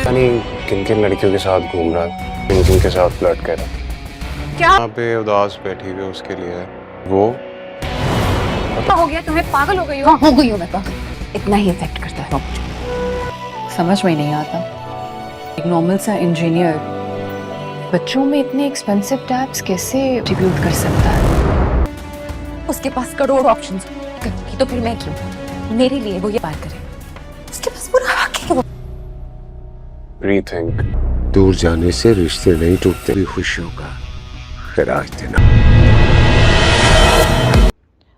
पता नहीं किन किन लड़कियों के साथ घूम रहा है, किन किन के साथ फ्लर्ट कर रहा है। क्या यहाँ पे उदास बैठी हुई है, उसके लिए है वो। हो गया तुम्हें? पागल हो गई हो? हाँ हो गई हूँ मैं पागल। इतना ही इफेक्ट करता है मुझे, समझ में ही नहीं आता। एक नॉर्मल सा इंजीनियर बच्चों में इतने एक्सपेंसिव टैब्स कैसे डिस्ट्रीब्यूट कर सकता है? उसके पास करोड़ ऑप्शंस हैं, तो फिर मैं क्यों? मेरे लिए वो ये पार करे, उसके पास पूरा हक है। रीथिंक। दूर जाने से रिश्ते नहीं टूटते, भी खुशियों का खिराज देना।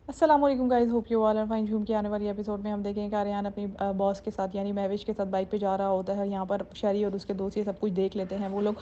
अस्सलाम वालेकुम guys, hope you all are fine. झूम के आने वाली एपिसोड में हम देखेंगे कि आर्यन अपनी बॉस के साथ यानी महविश के साथ बाइक पे जा रहा होता है। यहाँ पर शहरी और उसके दोस्त ये सब कुछ देख लेते हैं। वो लोग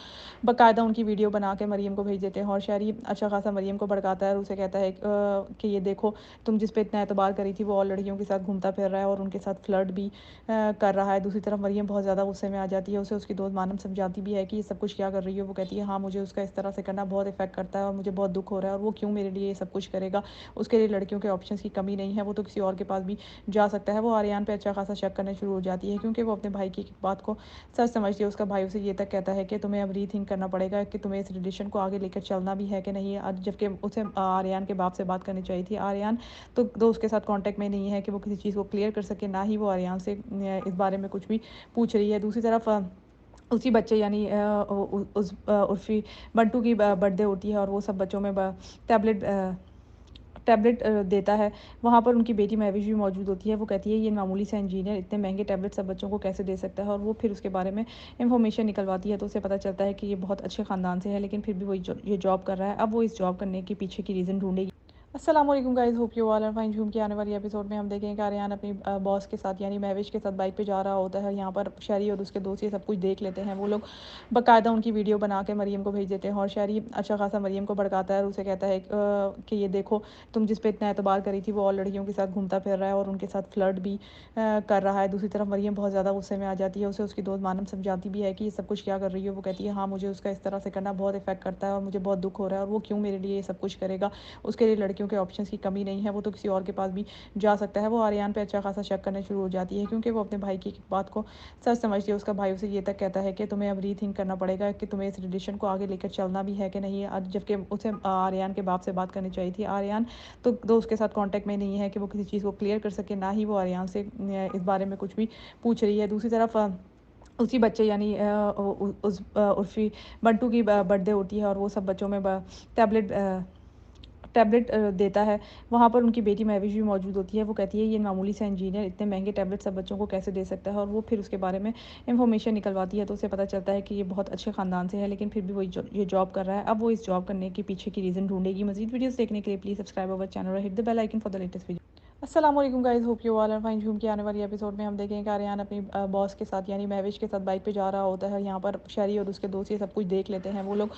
बाकायदा उनकी वीडियो बना के मरीम को भेज देते हैं और शहरी अच्छा खासा मरीम को भड़काता है और उसे कहता है कि ये देखो, तुम जिस पे इतना एतबार करी थी वो और लड़कियों के साथ घूमता फिर रहा है और उनके साथ फ्लर्ट भी कर रहा है। दूसरी तरफ मरीम बहुत ज़्यादा गुस्से में आ जाती है। उसे उसकी दोस्त मानम समझाती भी है कि ये सब कुछ क्या कर रही हो। वो कहती है हाँ, मुझे उसका इस तरह से करना बहुत इफेक्ट करता है और मुझे बहुत दुख हो रहा है और वो क्यों मेरे लिए ये सब कुछ करेगा। उसके लिए लड़कियों के ऑप्शंस की कमी नहीं है, वो तो किसी और के पास भी जा सकता है। वो आर्यन पे अच्छा खासा शक करने शुरू हो जाती है क्योंकि वो अपने भाई की बात को सच समझती है। उसका भाई उसे ये तक कहता है कि तुम्हें अब रीथिंक करना पड़ेगा कि तुम्हें इस रिलेशन को आगे लेकर चलना भी है कि नहीं है। जबकि उसे आर्यन के बाप से बात करनी चाहिए थी। आर्यन तो उसके साथ कांटेक्ट में नहीं है कि वो किसी चीज़ को क्लियर कर सके, ना ही वो आर्यन से इस बारे में कुछ भी पूछ रही है। दूसरी तरफ उसी बच्चे यानी उस उर्फी बंटू की बर्थडे होती है और वो सब बच्चों में टैबलेट टैबलेट देता है। वहाँ पर उनकी बेटी महविश भी मौजूद होती है। वो कहती है ये मामूली सा इंजीनियर इतने महंगे टैबलेट सब बच्चों को कैसे दे सकता है, और वो फिर उसके बारे में इंफॉर्मेशन निकलवाती है तो उसे पता चलता है कि ये बहुत अच्छे ख़ानदान से है लेकिन फिर भी वो ये जॉब कर रहा है। अब वो इस जॉब करने के पीछे की रीज़न ढूंढेगी। अस्सलाम वालेकुम guys, hope you all are fine. झूम के आने वाली एपिसोड में हम देखेंगे कि आर्यन अपनी बॉस के साथ यानी महविश के साथ बाइक पे जा रहा होता है। यहाँ पर शहरी और उसके दोस्त ये सब कुछ देख लेते हैं। वो लोग बाकायदा उनकी वीडियो बना के मरीम को भेज देते हैं और शहरी अच्छा खासा मरीम को भड़काता है और उसे कहता है कि ये देखो, तुम जिस पे इतना एतबार करी थी वो और लड़कियों के साथ घूमता फिर रहा है और उनके साथ फ्लर्ट भी कर रहा है। दूसरी तरफ मरीम बहुत ज़्यादा गुस्से में आ जाती है। उसे उसकी दोस्त मानम समझाती भी है कि ये सब कुछ क्या कर रही हो। वो कहती है हाँ, मुझे उसका इस तरह से करना बहुत इफेक्ट करता है और मुझे बहुत दुख हो रहा है और वो क्यों मेरे लिए ये सब कुछ करेगा। उसके लिए लड़कियों के ऑप्शंस की कमी नहीं है, वो तो किसी और के पास भी जा सकता है। वो आर्यन पे अच्छा खासा शक करने शुरू हो जाती है क्योंकि वो अपने भाई की बात को सच समझती है। उसका भाई उसे ये तक कहता है कि तुम्हें अब रीथिंक करना पड़ेगा कि तुम्हें इस रिलेशन को आगे लेकर चलना भी है कि नहीं है। जबकि उसे आर्यन के बाप से बात करनी चाहिए थी। आर्यन तो उसके साथ कांटेक्ट में नहीं है कि वो किसी चीज़ को क्लियर कर सके, ना ही वो आर्यन से इस बारे में कुछ भी पूछ रही है। दूसरी तरफ उसी बच्चे यानी उस उर्फी बंटू की बर्थडे होती है और वो सब बच्चों में टैबलेट टैबलेट देता है। वहाँ पर उनकी बेटी महविश भी मौजूद होती है। वो कहती है ये मामूली सा इंजीनियर इतने महंगे टैबलेट सब बच्चों को कैसे दे सकता है, और वो फिर उसके बारे में इंफॉर्मेशन निकलवाती है तो उसे पता चलता है कि ये बहुत अच्छे ख़ानदान से है लेकिन फिर भी वो ये जॉब कर रहा है। अब वो इस जॉब करने के पीछे की रीज़न ढूंढेगी। मजीद वीडियोस देखने के लिए प्लीज़ सब्सक्राइब अवर चैनल और hit the bell icon for the latest video. अस्सलाम वालेकुम guys, hope you all are fine. झूम के आने वाली एपिसोड में हम देखेंगे कि आर्यन अपनी बॉस के साथ यानी महविश के साथ बाइक पे जा रहा होता है। यहाँ पर शहरी और उसके दोस्त ये सब कुछ देख लेते हैं। वो लोग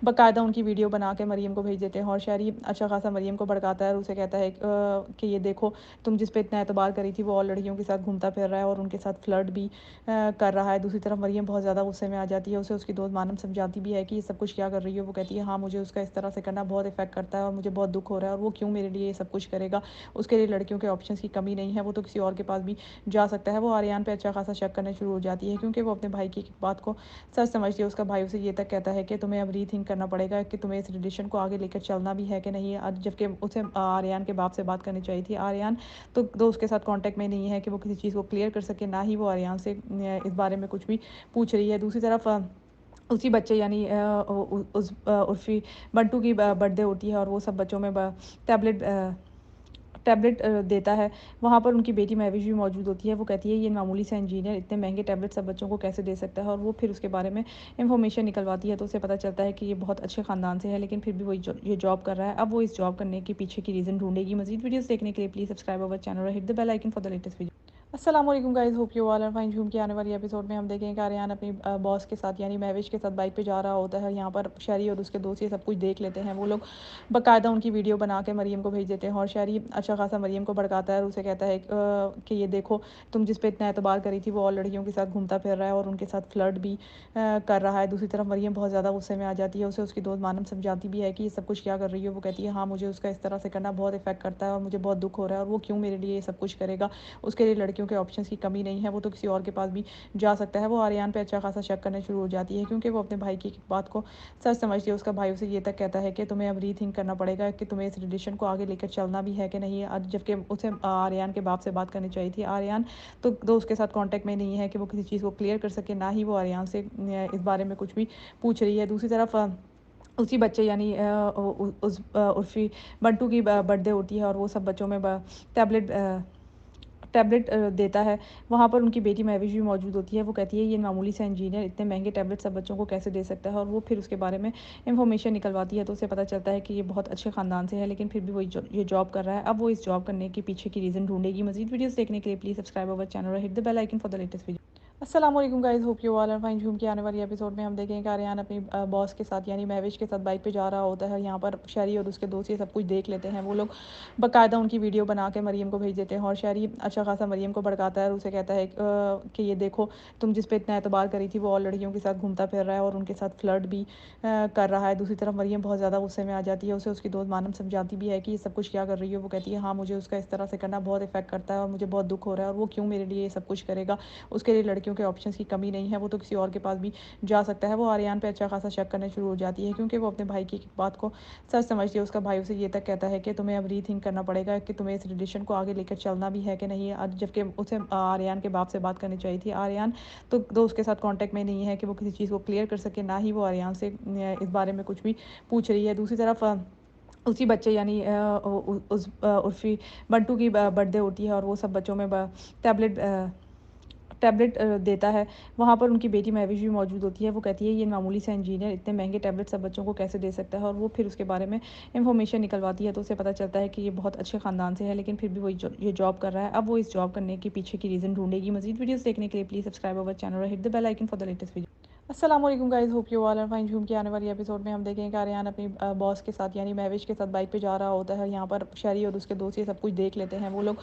बाकायदा उनकी वीडियो बना के मरीम को भेज देते हैं और शहरी अच्छा खासा मरीम को भड़काता है और उसे कहता है कि ये देखो, तुम जिस पे इतना एतबार करी थी वो और लड़कियों के साथ घूमता फिर रहा है और उनके साथ फ्लर्ट भी कर रहा है। दूसरी तरफ मरीम बहुत ज़्यादा गुस्से में आ जाती है। उसे उसकी दोस्त मानम समझाती भी है कि ये सब कुछ क्या कर रही हो। वो कहती है हाँ, मुझे उसका इस तरह से करना बहुत इफेक्ट करता है और मुझे बहुत दुख हो रहा है और वो क्यों मेरे लिए ये सब कुछ करेगा। उसके लिए लड़कियों के ऑप्शंस की कमी नहीं है, वो तो किसी और के पास भी जा सकता है। वो आर्यन पे अच्छा खासा शक करने शुरू हो जाती है क्योंकि वो अपने भाई की बात को सच समझती है। उसका भाई उसे ये तक कहता है कि तुम्हें अब रीथिंक करना पड़ेगा कि तुम्हें इस रिलेशन को आगे लेकर चलना भी है कि नहीं है। जबकि उसे आर्यन के बाप से बात करनी चाहिए थी। आर्यन तो उसके साथ कांटेक्ट में नहीं है कि वो किसी चीज़ को क्लियर कर सके, ना ही वो आर्यन से इस बारे में कुछ भी पूछ रही है। दूसरी तरफ उसी बच्चे यानी उस उर्फी बंटू की बर्थडे होती है और वो सब बच्चों में टैबलेट टैबलेट देता है। वहाँ पर उनकी बेटी महविश भी मौजूद होती है। वो कहती है ये मामूली सा इंजीनियर इतने महंगे टैबलेट सब बच्चों को कैसे दे सकता है, और वो फिर उसके बारे में इंफॉर्मेशन निकलवाती है तो उसे पता चलता है कि ये बहुत अच्छे ख़ानदान से है लेकिन फिर भी वो ये जॉब कर रहा है। अब वो इस जॉब करने के पीछे की रीज़न ढूंढेगी। मजीद वीडियोस देखने के लिए प्लीज़ सब्सक्राइब अवर चैनल और hit the bell icon for the latest video. अस्सलाम वालेकुम guys, hope you all are fine. झूम के आने वाली एपिसोड में हम देखेंगे कि आर्यन अपनी बॉस के साथ यानी महविश के साथ बाइक पे जा रहा होता है। यहाँ पर शहरी और उसके दोस्त ये सब कुछ देख लेते हैं। वो लोग बाकायदा उनकी वीडियो बना के मरीम को भेज देते हैं और शहरी अच्छा खासा मरीम को भड़काता है और उसे कहता है कि ये देखो, तुम जिस पे इतना एतबार करी थी वो और लड़कियों के साथ घूमता फिर रहा है और उनके साथ फ्लर्ट भी कर रहा है। दूसरी तरफ मरीम बहुत ज़्यादा गुस्से में आ जाती है। उसे उसकी दोस्त मानम समझाती भी है कि ये सब कुछ क्या कर रही हो। वो कहती है हाँ, मुझे उसका इस तरह से करना बहुत इफेक्ट करता है और मुझे बहुत दुख हो रहा है और वो क्यों मेरे लिए ये सब कुछ करेगा। उसके लिए लड़कियों लड़कियों के ऑप्शंस की कमी नहीं है, वो तो किसी और के पास भी जा सकता है। वो आर्यन पे अच्छा खासा शक करना शुरू हो जाती है क्योंकि वो अपने भाई की बात को सच समझती है। उसका भाई उसे ये तक कहता है कि तुम्हें अब रीथिंक करना पड़ेगा कि तुम्हें इस रिलेशन को आगे लेकर चलना भी है कि नहीं है, जबकि उसे आर्यन के बाप से बात करनी चाहिए थी। आर्यन तो उसके साथ कांटेक्ट में नहीं है कि वो किसी चीज़ को क्लियर कर सके, ना ही वो आर्यन से इस बारे में कुछ भी पूछ रही है। दूसरी तरफ उसी बच्चे यानी उस उर्फ़ी बंटू की बर्थडे होती है और वो सब बच्चों में टैबलेट टैबलेट देता है। वहाँ पर उनकी बेटी महविश भी मौजूद होती है। वो कहती है ये मामूली सा इंजीनियर इतने महंगे टैबलेट सब बच्चों को कैसे दे सकता है, और वो फिर उसके बारे में इंफॉर्मेशन निकलवाती है तो उसे पता चलता है कि ये बहुत अच्छे ख़ानदान से है, लेकिन फिर भी वो ये जॉब कर रहा है। अब वो इस जॉब करने के पीछे की रीज़न ढूंढेगी। मज़ीद वीडियोस देखने के लिए प्लीज़ सब्सक्राइब अवर चैनल और hit the bell icon for the latest video. अस्सलाम वालेकुम guys, hope you all are fine. झूम के आने वाली एपिसोड में हम देखेंगे कि आर्यन अपनी बॉस के साथ यानी महविश के साथ बाइक पे जा रहा होता है। यहाँ पर शहरी और उसके दोस्त ये सब कुछ देख लेते हैं। वो लोग बाकायदा उनकी वीडियो बना के मरियम को भेज देते हैं और शहरी अच्छा खासा मरियम को भड़काता है और उसे कहता है कि ये देखो, तुम जिस पे इतना एतबार करी थी वो और लड़कियों के साथ घूमता फिर रहा है और उनके साथ फ्लर्ट भी कर रहा है। दूसरी तरफ मरियम बहुत ज़्यादा गुस्से में आ जाती है। उसे उसकी दोस्त मानम समझाती भी है कि ये सब कुछ क्या कर रही है। वो कहती है हाँ, मुझे उसका इस तरह से करना बहुत इफेक्ट करता है और मुझे बहुत दुख हो रहा है, और वो क्यों मेरे लिए ये सब कुछ करेगा, उसके लिए लड़कियों के ऑप्शंस की कमी नहीं है, वो तो किसी और के पास भी जा सकता है। वो आर्यन पे अच्छा खासा शक करना शुरू हो जाती है क्योंकि वो अपने भाई की बात को सच समझती है। उसका भाई उसे ये तक कहता है कि तुम्हें अब रीथिंक करना पड़ेगा कि तुम्हें इस रिलेशन को आगे लेकर चलना भी है कि नहीं है, जबकि उसे आर्यन के बाप से बात करनी चाहिए थी। आर्यन तो उसके साथ कांटेक्ट में नहीं है कि वो किसी चीज़ को क्लियर कर सके, ना ही वो आर्यन से इस बारे में कुछ भी पूछ रही है। दूसरी तरफ उसी बच्चे यानी उस उर्फ़ी बंटू की बर्थडे होती है और वो सब बच्चों में टैबलेट टैबलेट देता है। वहाँ पर उनकी बेटी महविश भी मौजूद होती है। वो कहती है ये मामूली सा इंजीनियर इतने महंगे टैबलेट सब बच्चों को कैसे दे सकता है, और वो फिर उसके बारे में इंफॉर्मेशन निकलवाती है तो उसे पता चलता है कि ये बहुत अच्छे ख़ानदान से है, लेकिन फिर भी वो ये जॉब कर रहा है। अब वो इस जॉब करने के पीछे की रीज़न ढूंढेगी। मज़ीद वीडियोस देखने के लिए प्लीज़ सब्सक्राइब अवर चैनल और hit the bell icon for the latest video. अस्सलाम वालेकुम guys, hope you all are fine. झूम के आने वाली एपिसोड में हम देखेंगे कि आर्यन अपनी बॉस के साथ यानी महविश के साथ बाइक पे जा रहा होता है। यहाँ पर शहरी और उसके दोस्त ये सब कुछ देख लेते हैं। वो लोग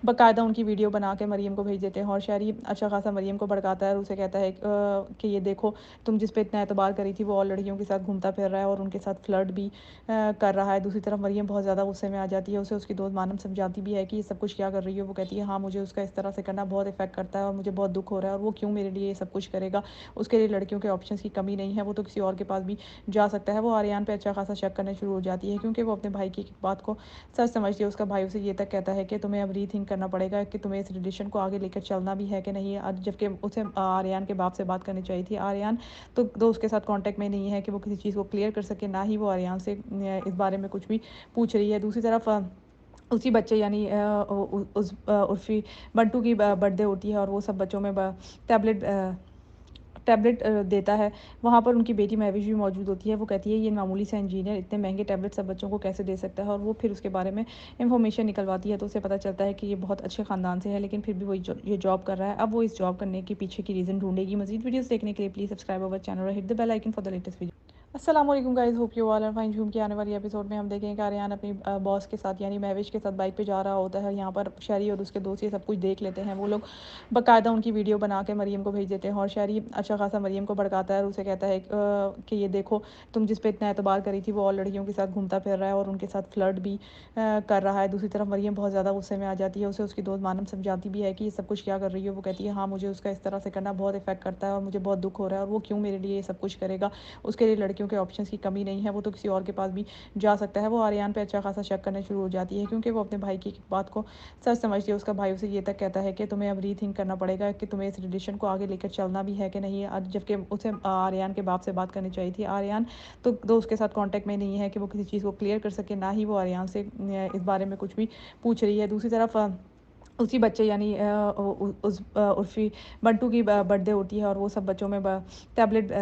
बाकायदा उनकी वीडियो बना के मरियम को भेज देते हैं और शहरी अच्छा खासा मरियम को भड़काता है और उसे कहता है कि ये देखो, तुम जिस पे इतना एतबार करी थी वो और लड़कियों के साथ घूमता फिर रहा है और उनके साथ फ्लर्ट भी कर रहा है। दूसरी तरफ मरियम बहुत ज़्यादा गुस्से में आ जाती है। उसे उसकी दोस्त मानम समझाती भी है कि ये सब कुछ क्या कर रही है। वो कहती है हाँ, मुझे उसका इस तरह से करना बहुत इफेक्ट करता है और मुझे बहुत दुख हो रहा है, और वो क्यों मेरे लिए ये सब कुछ करेगा, उसके लिए लड़कियों के ऑप्शंस की कमी नहीं है, वो तो किसी और के पास भी जा सकता है। वो आर्यन पे अच्छा खासा शक करना शुरू हो जाती है क्योंकि वो अपने भाई की बात को सच समझती है। उसका भाई उसे ये तक कहता है कि तुम्हें अब रीथिंक करना पड़ेगा कि तुम्हें इस रिलेशन को आगे लेकर चलना भी है कि नहीं है, जबकि उसे आर्यन के बाप से बात करनी चाहिए थी। आर्यन तो उसके साथ कांटेक्ट में नहीं है कि वो किसी चीज़ को क्लियर कर सके, ना ही वो आर्यन से इस बारे में कुछ भी पूछ रही है। दूसरी तरफ उसी बच्चे यानी उस उर्फ़ी बंटू की बर्थडे होती है और वो सब बच्चों में टैबलेट टैबलेट देता है। वहाँ पर उनकी बेटी महविश भी मौजूद होती है। वो कहती है ये मामूली सा इंजीनियर इतने महंगे टैबलेट सब बच्चों को कैसे दे सकता है, और वो फिर उसके बारे में इंफॉर्मेशन निकलवाती है तो उसे पता चलता है कि ये बहुत अच्छे ख़ानदान से है, लेकिन फिर भी वो ये जॉब कर रहा है। अब वो इस जॉब करने के पीछे की रीज़न ढूंढेगी। मज़ीद वीडियोस देखने के लिए प्लीज़ सब्सक्राइब अवर चैनल और hit the bell icon for the latest video. अस्सलाम वालेकुम guys, hope you all are fine. झूम के आने वाली एपिसोड में हम देखेंगे कि आर्यन अपनी बॉस के साथ यानी महविश के साथ बाइक पे जा रहा होता है। यहाँ पर शहरी और उसके दोस्त ये सब कुछ देख लेते हैं। वो लोग बाकायदा उनकी वीडियो बना के मरियम को भेज देते हैं और शहरी अच्छा खासा मरियम को भड़काता है और उसे कहता है कि ये देखो, तुम जिस पे इतना एतबार करी थी वो और लड़कियों के साथ घूमता फिर रहा है और उनके साथ फ्लर्ट भी कर रहा है। दूसरी तरफ मरियम बहुत ज़्यादा गुस्से में आ जाती है। उसे उसकी दोस्त मानम समझाती भी है कि ये सब कुछ क्या कर रही है। वो कहती है हाँ, मुझे उसका इस तरह से करना बहुत इफेक्ट करता है और मुझे बहुत दुख हो रहा है, और वो क्यों मेरे लिए ये सब कुछ करेगा, उसके लिए लड़कियों के ऑप्शंस की कमी नहीं है, वो तो किसी और के पास भी जा सकता है। वो आर्यन पे अच्छा खासा शक करना शुरू हो जाती है क्योंकि वो अपने भाई की बात को सच समझती है। उसका भाई उसे ये तक कहता है कि तुम्हें अब रीथिंक करना पड़ेगा कि तुम्हें इस रिलेशन को आगे लेकर चलना भी है कि नहीं है, जबकि उसे आर्यन के बाप से बात करनी चाहिए थी। आर्यन तो उसके साथ कांटेक्ट में नहीं है कि वो किसी चीज़ को क्लियर कर सके, ना ही वो आर्यन से इस बारे में कुछ भी पूछ रही है। दूसरी तरफ उसी बच्चे यानी उस उर्फ़ी बंटू की बर्थडे होती है और वो सब बच्चों में टैबलेट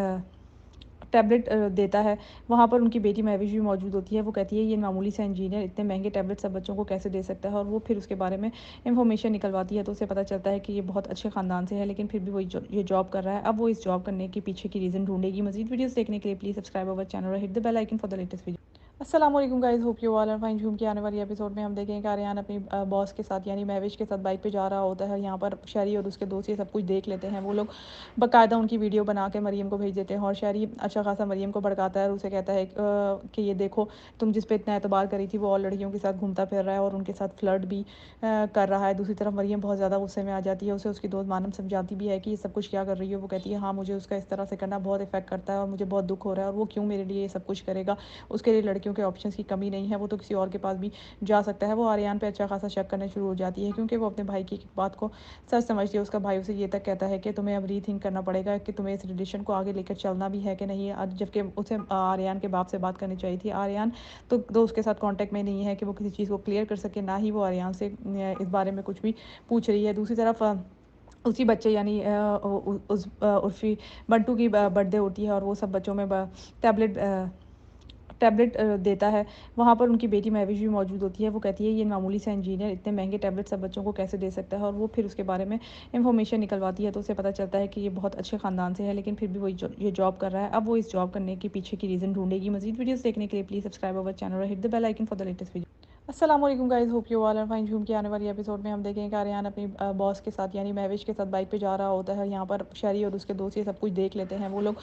टैबलेट देता है। वहाँ पर उनकी बेटी महविश भी मौजूद होती है। वो कहती है ये मामूली सा इंजीनियर इतने महंगे टैबलेट सब बच्चों को कैसे दे सकता है, और वो फिर उसके बारे में इंफॉर्मेशन निकलवाती है तो उसे पता चलता है कि ये बहुत अच्छे ख़ानदान से है, लेकिन फिर भी वो ये जॉब कर रहा है। अब वो इस जॉब करने के पीछे की रीज़न ढूंढेगी। मज़ीद वीडियोस देखने के लिए प्लीज़ सब्सक्राइब अवर चैनल और hit the bell icon for the latest video. अस्सलाम वालेकुम guys, hope you all are fine. झूम के आने वाली एपिसोड में हम देखेंगे कि आर्यन अपनी बॉस के साथ यानी महविश के साथ बाइक पे जा रहा होता है। यहाँ पर शहरी और उसके दोस्त ये सब कुछ देख लेते हैं। वो लोग बाकायदा उनकी वीडियो बना के मरियम को भेज देते हैं और शहरी अच्छा खासा मरियम को भड़काता है और उसे कहता है कि ये देखो, तुम जिस पे इतना एतबार करी थी वो और लड़कियों के साथ घूमता फिर रहा है और उनके साथ फ्लर्ट भी कर रहा है। दूसरी तरफ मरियम बहुत ज़्यादा गुस्से में आ जाती है। उसे उसकी दोस्त मानम समझाती भी है कि ये सब कुछ क्या कर रही है। वो कहती है हाँ, मुझे उसका इस तरह से करना बहुत इफेक्ट करता है और मुझे बहुत दुख हो रहा है और वो क्यों मेरे लिए ये सब कुछ करेगा। उसके लिए लड़कियों के ऑप्शंस की कमी नहीं है, वो तो किसी और के पास भी जा सकता है। वो आर्यन पे अच्छा खासा शक करने शुरू हो जाती है क्योंकि वो अपने भाई की बात को सच समझती है। उसका भाई उसे ये तक कहता है कि तुम्हें अब रीथिंक करना पड़ेगा कि तुम्हें इस रिलेशन को आगे लेकर चलना भी है कि नहीं है। जबकि उसे आर्यन के बाप से बात करनी चाहिए थी। आर्यन तो उसके साथ कांटेक्ट में नहीं है कि वो किसी चीज़ को क्लियर कर सके, ना ही वो आर्यन से इस बारे में कुछ भी पूछ रही है। दूसरी तरफ उसी बच्चे यानी उस उर्फी बंटू की बर्थडे होती है और वो सब बच्चों में टैबलेट टैबलेट देता है। वहाँ पर उनकी बेटी महविश भी मौजूद होती है। वो कहती है ये मामूली सा इंजीनियर इतने महंगे टैबलेट सब बच्चों को कैसे दे सकता है, और वो फिर उसके बारे में इंफॉर्मेशन निकलवाती है तो उसे पता चलता है कि ये बहुत अच्छे ख़ानदान से है, लेकिन फिर भी वो ये जॉब कर रहा है। अब वो इस जॉब करने के पीछे की रीज़न ढूंढेगी। मजीद वीडियोस देखने के लिए प्लीज़ सब्सक्राइब अवर चैनल और hit the bell icon for the latest video. अस्सलाम वालेकुम guys, hope you all are fine. झूम के आने वाली एपिसोड में हम देखेंगे कि आर्यन अपनी बॉस के साथ यानी महविश के साथ बाइक पे जा रहा होता है। यहाँ पर शहरी और उसके दोस्त ये सब कुछ देख लेते हैं। वो लोग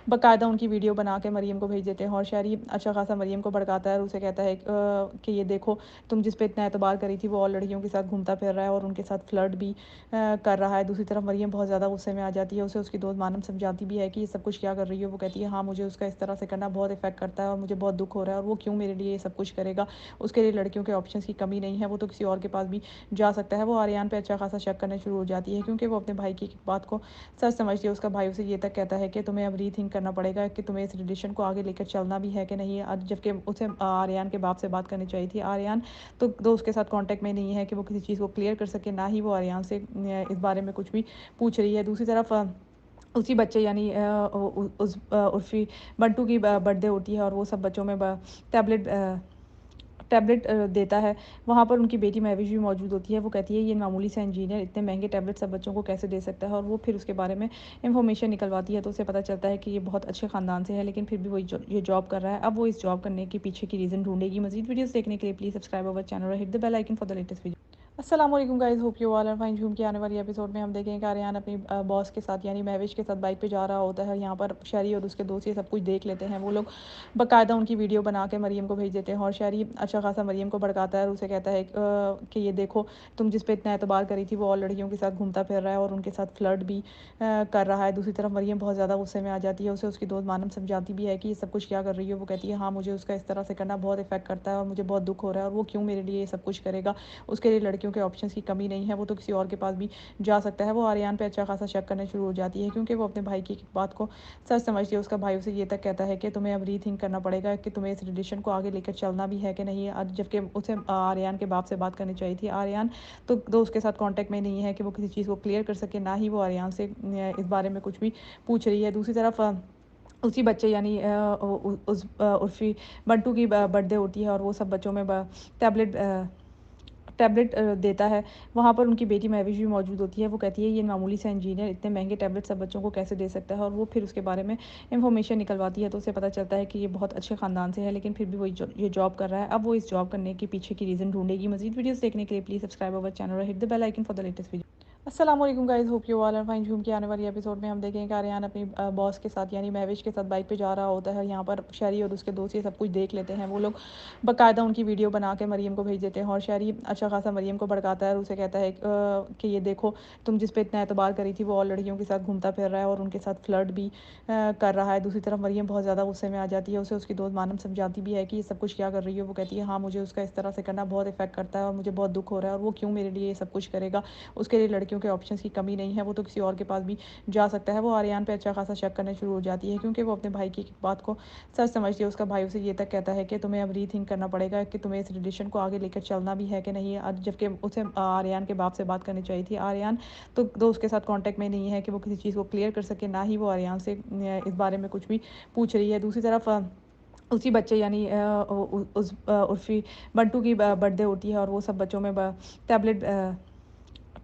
बाकायदा उनकी वीडियो बना के मरियम को भेज देते हैं और शहरी अच्छा खासा मरियम को भड़काता है और उसे कहता है कि ये देखो, तुम जिस पे इतना एतबार करी थी वो और लड़कियों के साथ घूमता फिर रहा है और उनके साथ फ्लर्ट भी कर रहा है। दूसरी तरफ मरियम बहुत ज़्यादा गुस्से में आ जाती है। उसे उसकी दोस्त मानम समझाती भी है कि ये सब कुछ क्या कर रही है। वो कहती है हाँ, मुझे उसका इस तरह से करना बहुत इफेक्ट करता है और मुझे बहुत दुख हो रहा है और वो क्यों मेरे लिए ये सब कुछ करेगा। उसके लिए लड़कियों के ऑप्शंस की कमी नहीं है, वो तो किसी और के पास भी जा सकता है। वो आर्यन पे अच्छा खासा शक करने शुरू हो जाती है क्योंकि वो अपने भाई की बात को सच समझती है। उसका भाई उसे ये तक कहता है कि तुम्हें अब रीथिंक करना पड़ेगा कि तुम्हें इस रिलेशन को आगे लेकर चलना भी है कि नहीं है। जबकि उसे आर्यन के बाप से बात करनी चाहिए थी। आर्यन तो उसके साथ कांटेक्ट में नहीं है कि वो किसी चीज़ को क्लियर कर सके, ना ही वो आर्यन से इस बारे में कुछ भी पूछ रही है। दूसरी तरफ उसी बच्चे यानी उस उर्फी बंटू की बर्थडे होती है और वो सब बच्चों में टैबलेट टैबलेट देता है। वहाँ पर उनकी बेटी महविश भी मौजूद होती है। वो कहती है ये मामूली सा इंजीनियर इतने महंगे टैबलेट सब बच्चों को कैसे दे सकता है, और वो फिर उसके बारे में इंफॉर्मेशन निकलवाती है तो उसे पता चलता है कि ये बहुत अच्छे ख़ानदान से है, लेकिन फिर भी वो ये जॉब कर रहा है। अब वो इस जॉब करने के पीछे की रीज़न ढूंढेगी। मजीद वीडियोस देखने के लिए प्लीज़ सब्सक्राइब अवर चैनल और hit the bell icon for the latest video. अस्सलाम वालेकुम guys, hope you all are fine. झूम के आने वाली एपिसोड में हम देखेंगे कि आर्यन अपनी बॉस के साथ यानी महविश के साथ बाइक पे जा रहा होता है। यहाँ पर शहरी और उसके दोस्त ये सब कुछ देख लेते हैं। वो लोग बाकायदा उनकी वीडियो बना के मरियम को भेज देते हैं और शहरी अच्छा खासा मरियम को भड़काता है और उसे कहता है कि ये देखो, तुम जिस पे इतना एतबार करी थी वो और लड़कियों के साथ घूमता फिर रहा है और उनके साथ फ्लर्ट भी कर रहा है। दूसरी तरफ मरियम बहुत ज़्यादा गुस्से में आ जाती है। उसे उसकी दोस्त मानम समझाती भी है कि ये सब कुछ क्या कर रही है। वो कहती है हाँ, मुझे उसका इस तरह से करना बहुत इफेक्ट करता है और मुझे बहुत दुख हो रहा है और वो क्यों मेरे लिए ये सब कुछ करेगा। उसके लिए लड़कियों के ऑप्शंस की कमी नहीं है, वो तो किसी और के पास भी जा सकता है। वो आर्यन पे अच्छा खासा शक करने शुरू हो जाती है क्योंकि वो अपने भाई की बात को सच समझती है। उसका भाई उसे ये तक कहता है कि तुम्हें अब रीथिंक करना पड़ेगा कि तुम्हें इस रिलेशन को आगे लेकर चलना भी है कि नहीं है। जबकि उसे आर्यन के बाप से बात करनी चाहिए थी। आर्यन तो उसके साथ कांटेक्ट में नहीं है कि वो किसी चीज़ को क्लियर कर सके, ना ही वो आर्यन से इस बारे में कुछ भी पूछ रही है। दूसरी तरफ उसी बच्चे यानी उस उर्फी बंटू की बर्थडे होती है और वो सब बच्चों में टैबलेट टैबलेट देता है। वहाँ पर उनकी बेटी महविश भी मौजूद होती है। वो कहती है ये मामूली सा इंजीनियर इतने महंगे टैबलेट सब बच्चों को कैसे दे सकता है, और वो फिर उसके बारे में इंफॉर्मेशन निकलवाती है तो उसे पता चलता है कि ये बहुत अच्छे ख़ानदान से है, लेकिन फिर भी वो ये जॉब कर रहा है। अब वो इस जॉब करने के पीछे की रीज़न ढूंढेगी। मजीद वीडियोस देखने के लिए प्लीज़ सब्सक्राइब अवर चैनल और hit the bell icon for the latest video. अस्सलाम वालेकुम guys, hope you all are fine. झूम के आने वाली एपिसोड में हम देखेंगे कि आर्यन अपनी बॉस के साथ यानी महविश के साथ बाइक पे जा रहा होता है। यहाँ पर शहरी और उसके दोस्त ये सब कुछ देख लेते हैं। वो लोग बाकायदा उनकी वीडियो बना के मरियम को भेज देते हैं और शहरी अच्छा खासा मरियम को भड़काता है और उसे कहता है कि ये देखो, तुम जिस पे इतना एतबार करी थी वो और लड़कियों के साथ घूमता फिर रहा है और उनके साथ फ्लर्ट भी कर रहा है। दूसरी तरफ मरियम बहुत ज़्यादा गुस्से में आ जाती है। उसे उसकी दोस्त मानम समझाती भी है कि ये सब कुछ क्या कर रही है। वो कहती है हाँ, मुझे उसका इस तरह से करना बहुत इफेक्ट करता है और मुझे बहुत दुख हो रहा है और वो क्यों मेरे लिए ये सब कुछ करेगा। उसके लिए लड़कियों के ऑप्शंस की कमी नहीं है, वो तो किसी और के पास भी जा सकता है। वो आर्यन पे अच्छा खासा शक करने शुरू हो जाती है क्योंकि वो अपने भाई की बात को सच समझती है। उसका भाई उसे ये तक कहता है कि तुम्हें अब रीथिंक करना पड़ेगा कि तुम्हें इस रिलेशन को आगे लेकर चलना भी है कि नहीं है। जबकि उसे आर्यन के बाप से बात करनी चाहिए थी। आर्यन तो उसके साथ कांटेक्ट में नहीं है कि वो किसी चीज़ को क्लियर कर सके, ना ही वो आर्यन से इस बारे में कुछ भी पूछ रही है। दूसरी तरफ उसी बच्चे यानी उस उर्फी बंटू की बर्थडे होती है और वो सब बच्चों में टैबलेट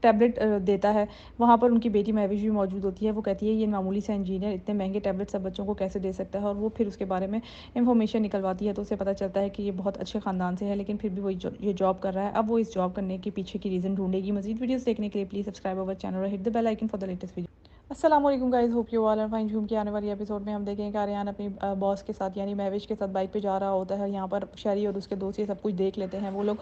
टैबलेट देता है, वहाँ पर उनकी बेटी महविश भी मौजूद होती है। वो कहती है ये मामूली सा इंजीनियर इतने महँगे टैबलेट सब बच्चों को कैसे दे सकता है, और वो फिर उसके बारे में इन्फॉर्मेशन निकलवाती है, तो उसे पता चलता है कि ये बहुत अच्छे ख़ानदान से है, लेकिन फिर भी वो ये जॉब कर रहा है। अब वो इस जॉब करने के पीछे की रीज़न ढूँढेगी। मज़ीद वीडियोज़ देखने के लिए प्लीज़ सब्सक्राइब अवर चैनल और hit the bell icon for the latest video. अस्सलाम वालेकुम guys, hope you all are fine. झूम के आने वाली एपिसोड में हम देखेंगे कि आर्यन अपनी बॉस के साथ यानी महविश के साथ बाइक पे जा रहा होता है। यहाँ पर शहरी और उसके दोस्त ये सब कुछ देख लेते हैं। वो लोग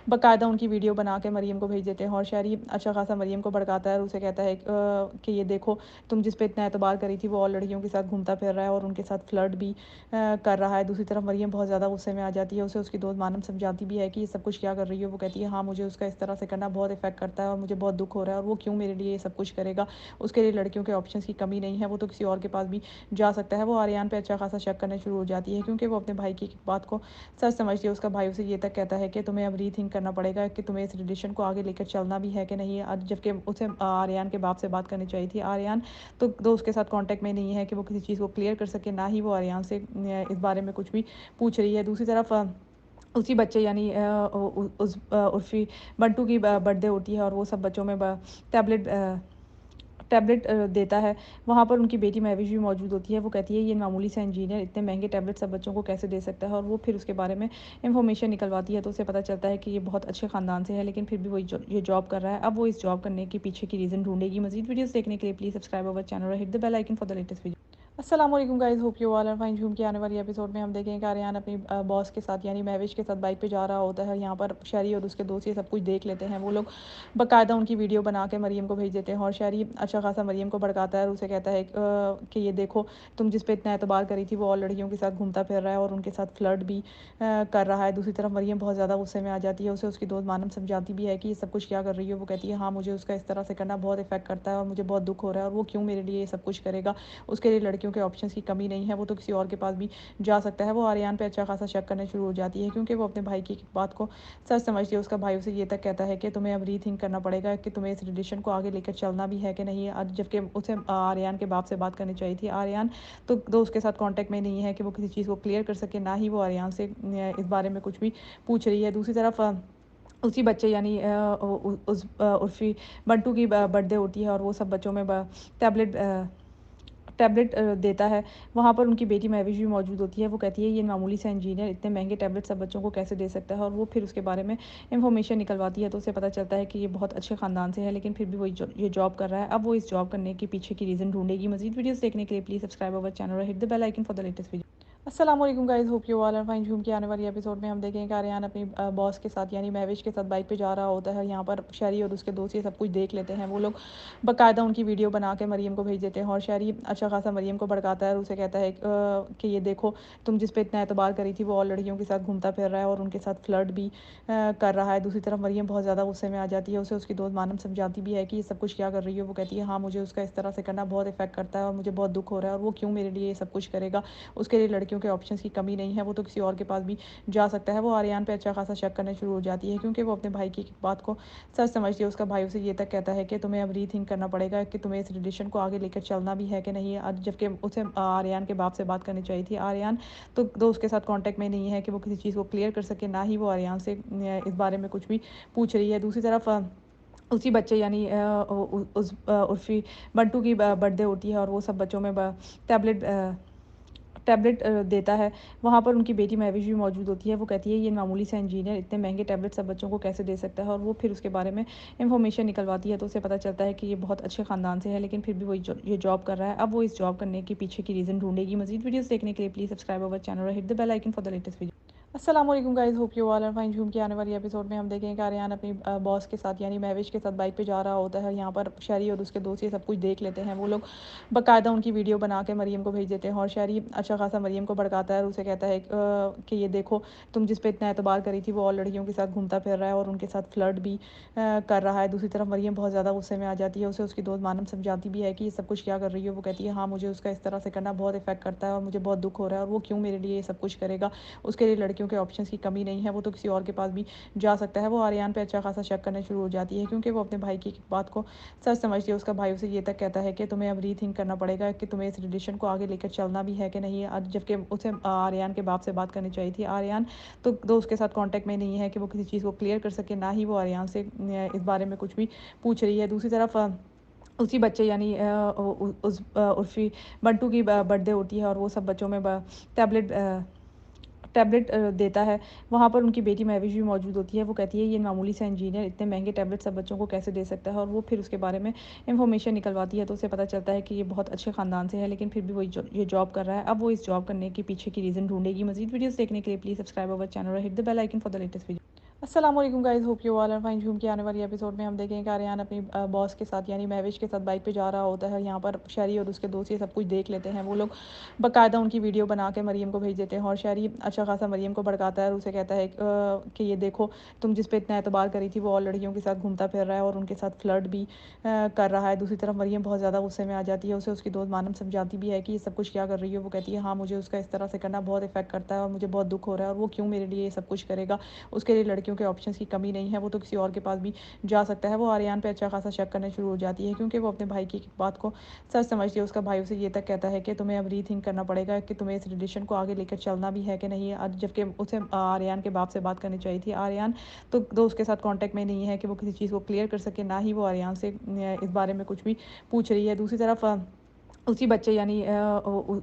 बाकायदा उनकी वीडियो बना के मरियम को भेज देते हैं, और शहरी अच्छा खासा मरियम को भड़काता है और उसे कहता है कि ये देखो, तुम जिस पे इतना एतबार करी थी वो और लड़कियों के साथ घूमता फिर रहा है और उनके साथ फ्लर्ट भी कर रहा है। दूसरी तरफ मरियम बहुत ज़्यादा गुस्से में आ जाती है। उसे उसकी दोस्त मानम समझाती भी है कि ये सब कुछ क्या कर रही है। वो कहती है हाँ, मुझे उसका इस तरह से करना बहुत इफेक्ट करता है और मुझे बहुत दुख हो रहा है, और वो क्यों मेरे लिए ये सब कुछ करेगा। उसके लिए लड़कियों के ऑप्शंस की कमी नहीं है, वो तो किसी और के पास भी जा सकता है। वो आर्यन पे अच्छा खासा शक करना शुरू हो जाती है, क्योंकि वो अपने भाई की बात को सच समझती है। उसका भाई उसे ये तक कहता है कि तुम्हें अब रीथिंक करना पड़ेगा कि तुम्हें इस रिलेशन को आगे लेकर चलना भी है कि नहीं। जबकि उसे आर्यन के बाप से बात करनी चाहिए थी। आर्यन तो उसके साथ कांटेक्ट में नहीं है कि वो किसी चीज़ को क्लियर कर सके, ना ही वो आर्यन से इस बारे में कुछ भी पूछ रही है। दूसरी तरफ उसी बच्चे यानी उस उर्फ़ी बंटू की बर्थडे होती है, और वो सब बच्चों में टैबलेट टैबलेट देता है। वहाँ पर उनकी बेटी महविश भी मौजूद होती है। वो कहती है ये मामूली सा इंजीनियर इतने महँगे टैबलेट सब बच्चों को कैसे दे सकता है, और वो फिर उसके बारे में इन्फॉर्मेशन निकलवाती है, तो उसे पता चलता है कि ये बहुत अच्छे ख़ानदान से है, लेकिन फिर भी वो ये जॉब कर रहा है। अब वो इस जॉब करने के पीछे की रीज़न ढूँढेगी। मज़ीद वीडियोज़ देखने के लिए प्लीज़ सब्सक्राइब अवर चैनल और hit the bell icon for the latest video. अस्सलाम वालेकुम guys, hope you all are fine. झूम के आने वाली एपिसोड में हम देखेंगे कि आर्यन अपनी बॉस के साथ यानी महविश के साथ बाइक पे जा रहा होता है। यहाँ पर शहरी और उसके दोस्त ये सब कुछ देख लेते हैं। वो लोग बाकायदा उनकी वीडियो बना के मरियम को भेज देते हैं, और शहरी अच्छा खासा मरियम को भड़काता है और उसे कहता है कि ये देखो, तुम जिस पे इतना एतबार करी थी वो और लड़कियों के साथ घूमता फिर रहा है और उनके साथ फ्लर्ट भी कर रहा है। दूसरी तरफ मरियम बहुत ज़्यादा गुस्से में आ जाती है। उसे उसकी दोस्त मानम समझाती भी है कि ये सब कुछ क्या कर रही है। वो कहती है हाँ, मुझे उसका इस तरह से करना बहुत इफेक्ट करता है और मुझे बहुत दुख हो रहा है, और वो क्यों मेरे लिए ये सब कुछ करेगा। उसके लिए लड़कियों के ऑप्शंस की कमी नहीं है, वो तो किसी और के पास भी जा सकता है। वो आर्यन पे अच्छा खासा शक करना शुरू हो जाती है, क्योंकि वो अपने भाई की बात को सच समझती है। उसका भाई उसे ये तक कहता है कि तुम्हें अब रीथिंक करना पड़ेगा कि तुम्हें इस रिलेशन को आगे लेकर चलना भी है कि नहीं। जबकि उसे आर्यन के बाप से बात करनी चाहिए थी। आर्यन तो उसके साथ कांटेक्ट में नहीं है कि वो किसी चीज़ को क्लियर कर सके, ना ही वो आर्यन से इस बारे में कुछ भी पूछ रही है। दूसरी तरफ उसी बच्चे यानी उस उर्फ़ी बंटू की बर्थडे होती है, और वो सब बच्चों में टैबलेट टैबलेट देता है। वहाँ पर उनकी बेटी महविश भी मौजूद होती है। वो कहती है ये मामूली सा इंजीनियर इतने महँगे टैबलेट सब बच्चों को कैसे दे सकता है, और वो फिर उसके बारे में इन्फॉर्मेशन निकलवाती है, तो उसे पता चलता है कि ये बहुत अच्छे ख़ानदान से है, लेकिन फिर भी वो ये जॉब कर रहा है। अब वो इस जॉब करने के पीछे की रीज़न ढूँढेगी। मज़ीद वीडियोज़ देखने के लिए प्लीज़ सब्सक्राइब अवर चैनल और hit the bell icon for the latest video. अस्सलाम वालेकुम guys, hope you all are fine. झूम के आने वाली एपिसोड में हम देखेंगे कि आर्यन अपनी बॉस के साथ यानी महविश के साथ बाइक पे जा रहा होता है। यहाँ पर शहरी और उसके दोस्त ये सब कुछ देख लेते हैं। वो लोग बाकायदा उनकी वीडियो बना के मरियम को भेज देते हैं, और शहरी अच्छा खासा मरियम को भड़काता है और उसे कहता है कि ये देखो, तुम जिस पे इतना एतबार करी थी वो और लड़कियों के साथ घूमता फिर रहा है और उनके साथ फ्लर्ट भी कर रहा है। दूसरी तरफ मरियम बहुत ज़्यादा गुस्से में आ जाती है। उसे उसकी दोस्त मानम समझाती भी है कि ये सब कुछ क्या कर रही है। वो कहती है हाँ, मुझे उसका इस तरह से करना बहुत इफेक्ट करता है और मुझे बहुत दुख हो रहा है, और वो क्यों मेरे लिए ये सब कुछ करेगा। उसके लिए लड़कियों के ऑप्शंस की कमी नहीं है, वो तो किसी और के पास भी जा सकता है। वो आर्यन पे अच्छा खासा शक करना शुरू हो जाती है, क्योंकि वो अपने भाई की बात को सच समझती है। उसका भाई उसे ये तक कहता है कि तुम्हें अब रीथिंक करना पड़ेगा कि तुम्हें इस रिलेशन को आगे लेकर चलना भी है कि नहीं। जबकि उसे आर्यन के बाप से बात करनी चाहिए थी। आर्यन तो उसके साथ कांटेक्ट में नहीं है कि वो किसी चीज़ को क्लियर कर सके, ना ही वो आर्यन से इस बारे में कुछ भी पूछ रही है। दूसरी तरफ उसी बच्चे यानी उस उर्फ़ी बंटू की बर्थडे होती है, और वो सब बच्चों में टैबलेट टैबलेट देता है। वहाँ पर उनकी बेटी महविश भी मौजूद होती है। वो कहती है ये मामूली सा इंजीनियर इतने महँगे टैबलेट सब बच्चों को कैसे दे सकता है, और वो फिर उसके बारे में इन्फॉर्मेशन निकलवाती है, तो उसे पता चलता है कि ये बहुत अच्छे ख़ानदान से है, लेकिन फिर भी वो ये जॉब कर रहा है। अब वो इस जॉब करने के पीछे की रीज़न ढूँढेगी। मज़ीद वीडियोज़ देखने के लिए प्लीज़ सब्सक्राइब अवर चैनल और hit the bell icon for the latest video. अस्सलाम वालेकुम guys, hope you all are fine. झूम के आने वाली एपिसोड में हम देखेंगे कि आर्यन अपनी बॉस के साथ यानी महविश के साथ बाइक पे जा रहा होता है। यहाँ पर शहरी और उसके दोस्त ये सब कुछ देख लेते हैं। वो लोग बाकायदा उनकी वीडियो बना के मरियम को भेज देते हैं, और शहरी अच्छा खासा मरियम को भड़काता है और उसे कहता है कि ये देखो, तुम जिस पे इतना एतबार करी थी वो और लड़कियों के साथ घूमता फिर रहा है और उनके साथ फ्लर्ट भी कर रहा है। दूसरी तरफ मरियम बहुत ज़्यादा गुस्से में आ जाती है। उसे उसकी दोस्त मानम समझाती भी है कि ये सब कुछ क्या कर रही है। वो कहती है हाँ, मुझे उसका इस तरह से करना बहुत इफेक्ट करता है और मुझे बहुत दुख हो रहा है, और वो क्यों मेरे लिए ये सब कुछ करेगा। उसके लिए लड़कियों लड़कियों के ऑप्शंस की कमी नहीं है, वो तो किसी और के पास भी जा सकता है। वो आर्यन पे अच्छा खासा शक करना शुरू हो जाती है क्योंकि वो अपने भाई की बात को सच समझती है। उसका भाई उसे ये तक कहता है कि तुम्हें अब रीथिंक करना पड़ेगा कि तुम्हें इस रिलेशन को आगे लेकर चलना भी है कि नहीं है। जबकि उसे आर्यन के बाप से बात करनी चाहिए थी। आर्यन तो उसके साथ कांटेक्ट में नहीं है कि वो किसी चीज़ को क्लियर कर सके, ना ही वो आर्यन से इस बारे में कुछ भी पूछ रही है। दूसरी तरफ उसी बच्चे यानी उस उर्फ़ी बंटू की बर्थडे होती है और वो सब बच्चों में टैबलेट टैबलेट देता है। वहाँ पर उनकी बेटी महविश भी मौजूद होती है। वो कहती है ये मामूली सा इंजीनियर इतने महंगे टैबलेट सब बच्चों को कैसे दे सकता है, और वो फिर उसके बारे में इंफॉर्मेशन निकलवाती है तो उसे पता चलता है कि ये बहुत अच्छे ख़ानदान से है, लेकिन फिर भी वो ये जॉब कर रहा है। अब वो इस जॉब करने के पीछे की रीज़न ढूंढेगी। मज़ीद वीडियोस देखने के लिए प्लीज़ सब्सक्राइब अवर चैनल और hit the bell icon for the latest video. अस्सलाम वालेकुम guys, hope you all are fine. झूम के आने वाली एपिसोड में हम देखेंगे कि आर्यन अपनी बॉस के साथ यानी महविश के साथ बाइक पे जा रहा होता है। यहाँ पर शहरी और उसके दोस्त ये सब कुछ देख लेते हैं। वो लोग बाकायदा उनकी वीडियो बना के मरीम को भेज देते हैं और शहरी अच्छा खासा मरीम को भड़काता है और उसे कहता है कि ये देखो तुम जिस पे इतना एतबार करी थी वो और लड़कियों के साथ घूमता फिर रहा है और उनके साथ फ्लर्ट भी कर रहा है। दूसरी तरफ मरीम बहुत ज़्यादा गुस्से में आ जाती है। उसे उसकी दोस्त मानम समझाती भी है कि ये सब कुछ क्या कर रही है। वो कहती है हाँ मुझे उसका इस तरह से करना बहुत इफेक्ट करता है और मुझे बहुत दुख हो रहा है, और वो क्यों मेरे लिए ये सब कुछ करेगा। उसके लिए लड़कियों के ऑप्शंस की कमी नहीं है, वो तो किसी और के पास भी जा सकता है। वो आर्यन पे अच्छा खासा शक करना शुरू हो जाती है क्योंकि वो अपने भाई की बात को सच समझती है। उसका भाई उसे ये तक कहता है कि तुम्हें अब रीथिंक करना पड़ेगा कि तुम्हें इस रिलेशन को आगे लेकर चलना भी है कि नहीं है। जबकि उसे आर्यन के बाप से बात करनी चाहिए थी। आर्यन तो उसके साथ कांटेक्ट में नहीं है कि वो किसी चीज़ को क्लियर कर सके, ना ही वो आर्यन से इस बारे में कुछ भी पूछ रही है। दूसरी तरफ उसी बच्चे यानी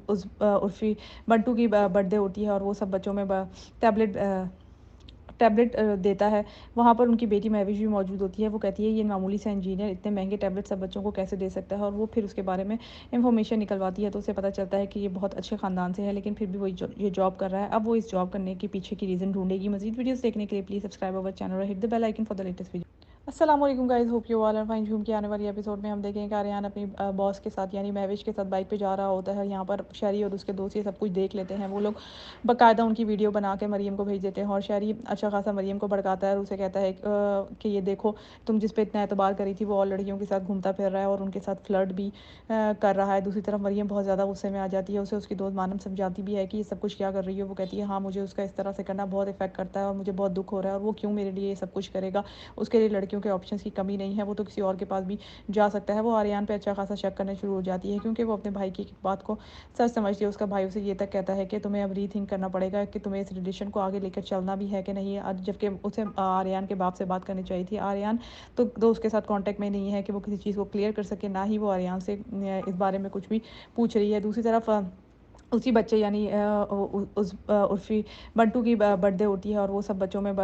उस उर्फ़ी बंटू की बर्थडे होती है और वो सब बच्चों में टैबलेट टैबलेट देता है। वहाँ पर उनकी बेटी महविश भी मौजूद होती है। वो कहती है ये मामूली सा इंजीनियर इतने महंगे टैबलेट सब बच्चों को कैसे दे सकता है, और वो फिर उसके बारे में इंफॉर्मेशन निकलवाती है तो उसे पता चलता है कि ये बहुत अच्छे ख़ानदान से है, लेकिन फिर भी वो ये जॉब कर रहा है। अब वो इस जॉब करने के पीछे की रीज़न ढूंढेगी। मज़ीद वीडियोस देखने के लिए प्लीज़ सब्सक्राइब अवर चैनल और hit the bell icon for the latest video. अस्सलाम वालेकुम guys, hope you all are fine. झूम के आने वाली एपिसोड में हम देखेंगे कि आर्यन अपनी बॉस के साथ यानी महविश के साथ बाइक पे जा रहा होता है। यहाँ पर शहरी और उसके दोस्त ये सब कुछ देख लेते हैं। वो लोग बाकायदा उनकी वीडियो बना के मरीम को भेज देते हैं और शहरी अच्छा खासा मरीम को भड़काता है और उसे कहता है कि ये देखो तुम जिस पे इतना एतबार करी थी वो और लड़कियों के साथ घूमता फिर रहा है और उनके साथ फ्लर्ट भी कर रहा है। दूसरी तरफ मरीम बहुत ज़्यादा गुस्से में आ जाती है। उसे उसकी दोस्त मानम समझाती भी है कि ये सब कुछ क्या कर रही है। वो कहती है हाँ मुझे उसका इस तरह से करना बहुत इफेक्ट करता है और मुझे बहुत दुख हो रहा है, और वो क्यों मेरे लिए ये सब कुछ करेगा। उसके लिए लड़कियों के ऑप्शंस की कमी नहीं है, वो तो किसी और के पास भी जा सकता है। वो आर्यन पे अच्छा खासा शक करना शुरू हो जाती है क्योंकि वो अपने भाई की बात को सच समझती है। उसका भाई उसे ये तक कहता है कि तुम्हें अब रीथिंक करना पड़ेगा कि तुम्हें इस रिलेशन को आगे लेकर चलना भी है कि नहीं है। जबकि उसे आर्यन के बाप से बात करनी चाहिए थी। आर्यन तो उसके साथ कांटेक्ट में नहीं है कि वो किसी चीज़ को क्लियर कर सके, ना ही वो आर्यन से इस बारे में कुछ भी पूछ रही है। दूसरी तरफ उसी बच्चे यानी उस उर्फ़ी बंटू की बर्थडे होती है और वो सब बच्चों में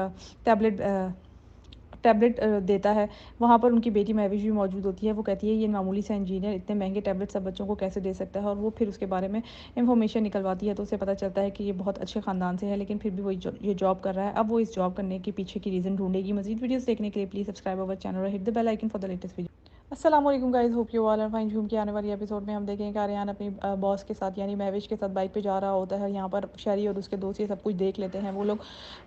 टैबलेट देता है। वहाँ पर उनकी बेटी महविश भी मौजूद होती है। वो कहती है ये मामूली सा इंजीनियर इतने महंगे टैबलेट सब बच्चों को कैसे दे सकता है, और वो फिर उसके बारे में इंफॉर्मेशन निकलवाती है तो उसे पता चलता है कि ये बहुत अच्छे ख़ानदान से है, लेकिन फिर भी वो ये जॉब कर रहा है। अब वो इस जॉब करने के पीछे की रीज़न ढूंढेगी। मज़ीद वीडियोस देखने के लिए प्लीज़ सब्सक्राइब अवर चैनल और hit the bell icon for the latest video. अस्सलाम वालेकुम guys, hope you all are fine. झूम के आने वाली एपिसोड में हम देखेंगे कि आर्यन अपनी बॉस के साथ यानी महविश के साथ बाइक पे जा रहा होता है। यहाँ पर शहरी और उसके दोस्त ये सब कुछ देख लेते हैं। वो लोग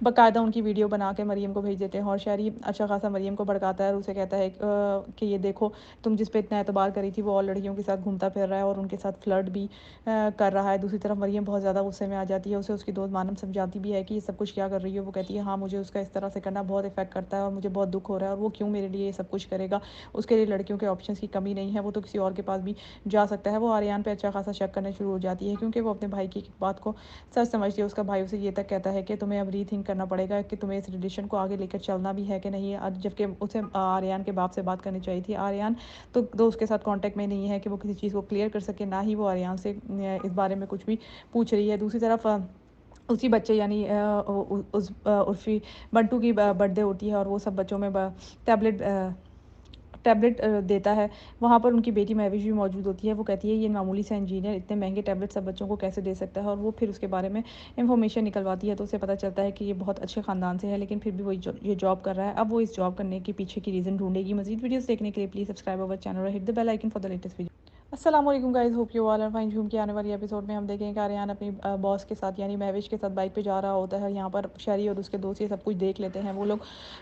बाकायदा उनकी वीडियो बना के मरीम को भेज देते हैं और शहरी अच्छा खासा मरीम को भड़काता है और उसे कहता है कि ये देखो तुम जिस पे इतना एतबार करी थी वो और लड़कियों के साथ घूमता फिर रहा है और उनके साथ फ्लर्ट भी कर रहा है। दूसरी तरफ मरीम बहुत ज़्यादा गुस्से में आ जाती है। उसे उसकी दोस्त मानम समझाती भी है कि ये सब कुछ क्या कर रही है। वो कहती है हाँ मुझे उसका इस तरह से करना बहुत इफेक्ट करता है और मुझे बहुत दुख हो रहा है, और वो क्यों मेरे लिए ये सब कुछ करेगा। उसके लिए लड़कियों के ऑप्शंस की कमी नहीं है, वो तो किसी और के पास भी जा सकता है। वो आर्यन पे अच्छा खासा शक करना शुरू हो जाती है क्योंकि वो अपने भाई की बात को सच समझती है। उसका भाई उसे ये तक कहता है कि तुम्हें अब रीथिंक करना पड़ेगा कि तुम्हें इस रिलेशन को आगे लेकर चलना भी है कि नहीं है। जबकि उसे आर्यन के बाप से बात करनी चाहिए थी। आर्यन तो उसके साथ कांटेक्ट में नहीं है कि वो किसी चीज़ को क्लियर कर सके, ना ही वो आर्यन से इस बारे में कुछ भी पूछ रही है। दूसरी तरफ उसी बच्चे यानी उस उर्फ़ी बंटू की बर्थडे होती है और वो सब बच्चों में टैबलेट टैबलेट देता है। वहाँ पर उनकी बेटी महविश भी मौजूद होती है। वो कहती है ये मामूली सा इंजीनियर इतने महंगे टैबलेट सब बच्चों को कैसे दे सकता है, और वो फिर उसके बारे में इंफॉर्मेशन निकलवाती है तो उसे पता चलता है कि ये बहुत अच्छे ख़ानदान से है, लेकिन फिर भी वो ये जॉब कर रहा है। अब वो इस जॉब करने के पीछे की रीज़न ढूंढेगी। मज़ीद वीडियोस देखने के लिए प्लीज़ सब्सक्राइब अवर चैनल और hit the bell icon for the latest video. अस्सलाम वालेकुम guys, hope you all are fine. झूम के आने वाली एपिसोड में हम देखेंगे कि आर्यन अपनी बॉस के साथ यानी महविश के साथ बाइक पे जा रहा होता है। यहाँ पर शहरी और उसके दोस्त ये सब कुछ देख लेते हैं। वो लोग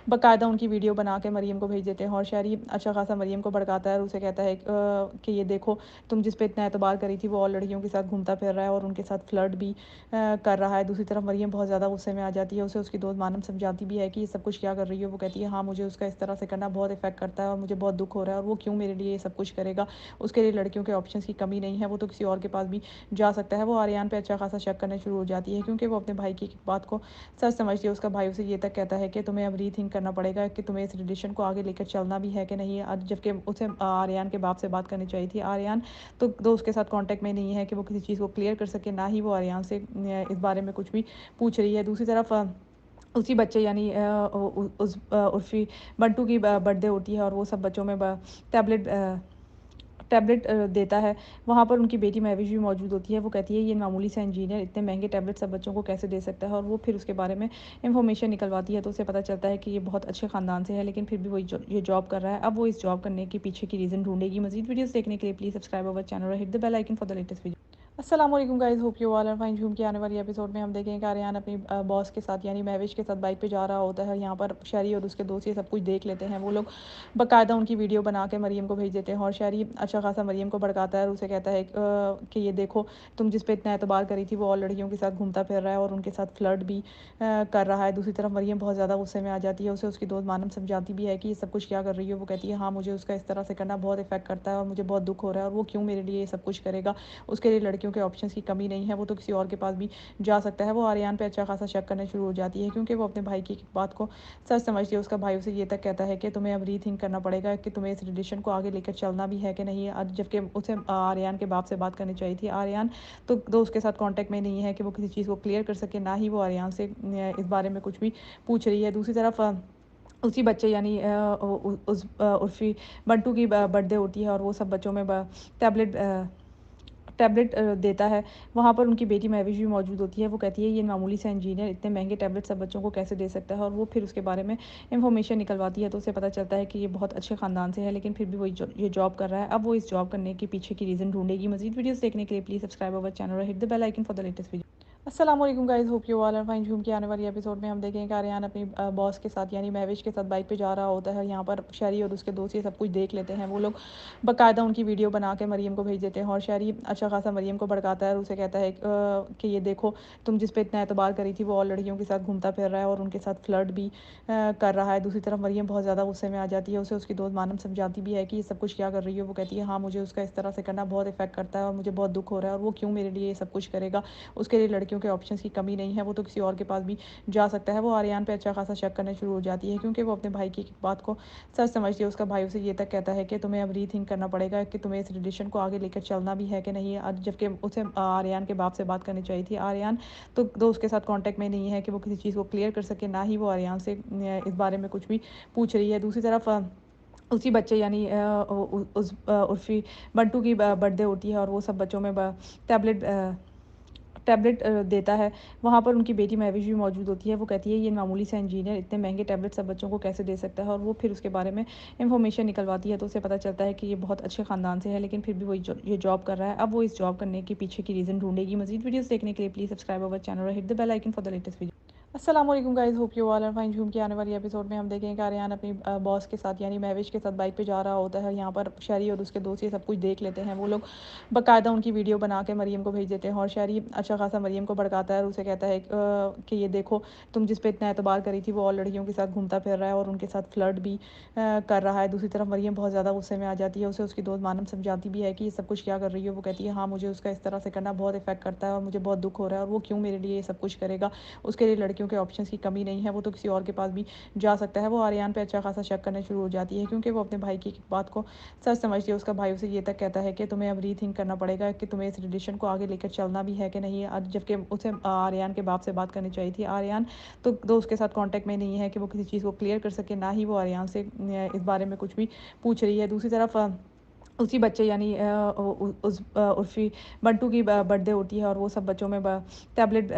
बाकायदा उनकी वीडियो बना के मरियम को भेज देते हैं और शहरी अच्छा खासा मरियम को भड़काता है और उसे कहता है कि ये देखो, तुम जिस पे इतना एतबार करी थी वो और लड़कियों के साथ घूमता फिर रहा है और उनके साथ फ्लर्ट भी कर रहा है। दूसरी तरफ मरियम बहुत ज़्यादा गुस्से में आ जाती है। उसे उसकी दोस्त मानम समझाती भी है कि ये सब कुछ क्या कर रही है। वो कहती है हाँ, मुझे उसका इस तरह से करना बहुत इफेक्ट करता है और मुझे बहुत दुख हो रहा है और वो क्यों मेरे लिए ये सब कुछ करेगा। उसके लिए लड़कियों के ऑप्शंस की कमी नहीं है, वो तो किसी और के पास भी जा सकता है। वो आर्यन पे अच्छा खासा शक करने शुरू हो जाती है क्योंकि वो अपने भाई की बात को सच समझती है। उसका भाई उसे ये तक कहता है कि तुम्हें अब रीथिंक करना पड़ेगा कि तुम्हें इस रिलेशन को आगे लेकर चलना भी है कि नहीं। जबकि उसे आर्यन के बाप से बात करनी चाहिए थी। आर्यन तो उसके साथ कांटेक्ट में नहीं है कि वो किसी चीज़ को क्लियर कर सके, ना ही वो आर्यन से इस बारे में कुछ भी पूछ रही है। दूसरी तरफ उसी बच्चे यानी उस उर्फी बंटू की बर्थडे होती है और वो सब बच्चों में टैबलेट टैबलेट देता है। वहाँ पर उनकी बेटी महविश भी मौजूद होती है। वो कहती है ये मामूली सा इंजीनियर इतने महंगे टैबलेट सब बच्चों को कैसे दे सकता है, और वो फिर उसके बारे में इंफॉर्मेशन निकलवाती है तो उसे पता चलता है कि ये बहुत अच्छे ख़ानदान से है लेकिन फिर भी वो ये जॉब कर रहा है। अब वो इस जॉब करने के पीछे की रीज़न ढूंढेगी। मजीद वीडियोस देखने के लिए प्लीज़ सब्सक्राइब अवर चैनल और hit the bell icon for the latest video. अस्सलाम वालेकुम guys, hope you all are fine. झूम के आने वाली एपिसोड में हम देखेंगे कि आर्यन अपनी बॉस के साथ यानी महविश के साथ बाइक पे जा रहा होता है। यहाँ पर शहरी और उसके दोस्त ये सब कुछ देख लेते हैं। वो लोग बाकायदा उनकी वीडियो बना के मरियम को भेज देते हैं और शहरी अच्छा खासा मरियम को भड़काता है और उसे कहता है कि ये देखो, तुम जिस पे इतना एतबार करी थी वो और लड़कियों के साथ घूमता फिर रहा है और उनके साथ फ्लर्ट भी कर रहा है। दूसरी तरफ मरियम बहुत ज़्यादा गुस्से में आ जाती है। उसे उसकी दोस्त मानम समझाती भी है कि ये सब कुछ क्या कर रही है। वो कहती है हाँ, मुझे उसका इस तरह से करना बहुत इफेक्ट करता है और मुझे बहुत दुख हो रहा है और वो क्यों मेरे लिए ये सब कुछ करेगा। उसके लिए लड़कियों के ऑप्शंस की कमी नहीं है, वो तो किसी और के पास भी जा सकता है। वो आर्यन पे अच्छा खासा शक करने शुरू हो जाती है क्योंकि वो अपने भाई की बात को सच समझती है। उसका भाई उसे ये तक कहता है कि तुम्हें अब रीथिंक करना पड़ेगा कि तुम्हें इस रिलेशन को आगे लेकर चलना भी है कि नहीं। जबकि उसे आर्यन के बाप से बात करनी चाहिए थी। आर्यन तो उसके साथ कांटेक्ट में नहीं है कि वो किसी चीज़ को क्लियर कर सके, ना ही वो आर्यन से इस बारे में कुछ भी पूछ रही है। दूसरी तरफ उसी बच्चे यानी उस उर्फी बंटू की बर्थडे होती है और वो सब बच्चों में टैबलेट टैबलेट देता है। वहाँ पर उनकी बेटी महविश भी मौजूद होती है। वो कहती है ये मामूली सा इंजीनियर इतने महंगे टैबलेट सब बच्चों को कैसे दे सकता है, और वो फिर उसके बारे में इंफॉर्मेशन निकलवाती है तो उसे पता चलता है कि ये बहुत अच्छे ख़ानदान से है लेकिन फिर भी वो ये जॉब कर रहा है। अब वो इस जॉब करने के पीछे की रीज़न ढूंढेगी। मजीद वीडियोस देखने के लिए प्लीज़ सब्सक्राइब अवर चैनल और hit the bell icon for the latest video. अस्सलाम वालेकुम guys, hope you all are fine. झूम के आने वाली एपिसोड में हम देखेंगे कि आर्यन अपनी बॉस के साथ यानी महविश के साथ बाइक पे जा रहा होता है। यहाँ पर शहरी और उसके दोस्त ये सब कुछ देख लेते हैं। वो लोग बाकायदा उनकी वीडियो बना के मरियम को भेज देते हैं और शहरी अच्छा खासा मरियम को भड़काता है और उसे कहता है कि ये देखो, तुम जिस पे इतना एतबार करी थी वो और लड़कियों के साथ घूमता फिर रहा है और उनके साथ फ्लर्ट भी कर रहा है। दूसरी तरफ मरियम बहुत ज़्यादा गुस्से में आ जाती है। उसे उसकी दोस्त मानम समझाती भी है कि ये सब कुछ क्या कर रही है। वो कहती है हाँ, मुझे उसका इस तरह से करना बहुत इफेक्ट करता है और मुझे बहुत दुख हो रहा है और वो क्यों मेरे लिए ये सब कुछ करेगा। उसके लिए लड़कियों के ऑप्शंस की कमी नहीं है, वो तो किसी और के पास भी जा सकता है। वो आर्यन पे अच्छा खासा शक करने शुरू हो जाती है क्योंकि वो अपने भाई की बात को सच समझती है। उसका भाई उसे ये तक कहता है कि तुम्हें अब रीथिंक करना पड़ेगा कि तुम्हें इस रिलेशन को आगे लेकर चलना भी है कि नहीं। जबकि उसे आर्यन के बाप से बात करनी चाहिए थी। आर्यन तो उसके साथ कांटेक्ट में नहीं है कि वो किसी चीज़ को क्लियर कर सके, ना ही वो आर्यन से इस बारे में कुछ भी पूछ रही है। दूसरी तरफ उसी बच्चे यानी उस उर्फी बंटू की बर्थडे होती है और वो सब बच्चों में टैबलेट टैबलेट देता है। वहाँ पर उनकी बेटी महविश भी मौजूद होती है। वो कहती है ये मामूली सा इंजीनियर इतने महंगे टैबलेट सब बच्चों को कैसे दे सकता है, और वो फिर उसके बारे में इंफॉर्मेशन निकलवाती है तो उसे पता चलता है कि ये बहुत अच्छे ख़ानदान से है लेकिन फिर भी वो ये जॉब कर रहा है। अब वो इस जॉब करने के पीछे की रीज़न ढूंढेगी। मजीद वीडियोस देखने के लिए प्लीज़ सब्सक्राइब अवर चैनल और hit the bell icon for the latest video. अस्सलाम वालेकुम guys, hope you all are fine. झूम के आने वाली एपिसोड में हम देखेंगे कि आर्यन अपनी बॉस के साथ यानी महविश के साथ बाइक पे जा रहा होता है। यहाँ पर शहरी और उसके दोस्त ये सब कुछ देख लेते हैं। वो लोग बाकायदा उनकी वीडियो बना के मरियम को भेज देते हैं और शहरी अच्छा खासा मरियम को भड़काता है और उसे कहता है कि ये देखो, तुम जिस पे इतना एतबार करी थी वो और लड़कियों के साथ घूमता फिर रहा है और उनके साथ फ्लर्ट भी कर रहा है। दूसरी तरफ मरियम बहुत ज़्यादा गुस्से में आ जाती है। उसे उसकी दोस्त मानम समझाती भी है कि ये सब कुछ क्या कर रही है। वो कहती है हाँ, मुझे उसका इस तरह से करना बहुत इफेक्ट करता है और मुझे बहुत दुख हो रहा है और वो क्यों मेरे लिए ये सब कुछ करेगा। उसके लिए लड़कियों के ऑप्शंस की कमी नहीं है, वो तो किसी और के पास भी जा सकता है। वो आर्यन पे अच्छा खासा शक करने शुरू हो जाती है क्योंकि वो अपने भाई की बात को सच समझती है। उसका भाई उसे ये तक कहता है कि तुम्हें अब रीथिंक करना पड़ेगा कि तुम्हें इस रिलेशन को आगे लेकर चलना भी है कि नहीं। जबकि उसे आर्यन के बाप से बात करनी चाहिए थी। आर्यन तो उसके साथ कांटेक्ट में नहीं है कि वो किसी चीज़ को क्लियर कर सके, ना ही वो आर्यन से इस बारे में कुछ भी पूछ रही है। दूसरी तरफ उसी बच्चे यानी उस उर्फी बंटू की बर्थडे होती है और वो सब बच्चों में टैबलेट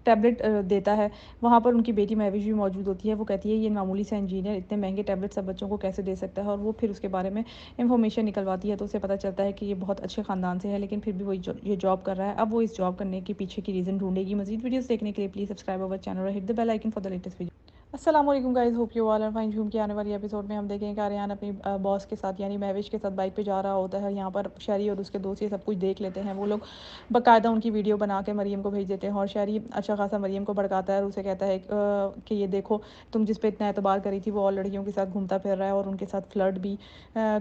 ٹیبلٹ دیتا ہے وہاں پر ان کی بیٹی مہوش بھی موجود ہوتی ہے. وہ کہتی ہے یہ معمولی سا انجینئر اتنے مہنگے ٹیبلٹ سب بچوں کو کیسے دے سکتا ہے, اور وہ پھر اس کے بارے میں انفارمیشن نکلواتی ہے تو اسے پتہ چلتا ہے کہ یہ بہت اچھے خاندان سے ہے لیکن پھر بھی وہ یہ جاب کر رہا ہے. اب وہ اس جاب کرنے کے پیچھے کی ریزن ڈھونڈے گی. مزید ویڈیوز دیکھنے کے لیے پلیز سبسکرائب اوور چینل اور hit the bell icon for the latest video. السلام علیکم guys, hope you all are fine. جھوم کے آنے والی ایپیسوڈ میں ہم دیکھیں کہ آریان اپنی باس کے ساتھ یعنی مہوش کے ساتھ بائک پہ جا رہا ہوتا ہے. یہاں پر شہری اور اس کے دوست یہ سب کچھ دیکھ لیتے ہیں. وہ لوگ باقاعدہ ان کی ویڈیو بنا کے مریم کو بھیج دیتے ہیں اور شہری اچھا خاصا مریم کو بھڑکاتا ہے اور اسے کہتا ہے کہ یہ دیکھو تم جس پہ اتنا اعتبار کری تھی وہ اور لڑکیوں کے ساتھ گھومتا پھر رہا ہے اور ان کے ساتھ فلرٹ بھی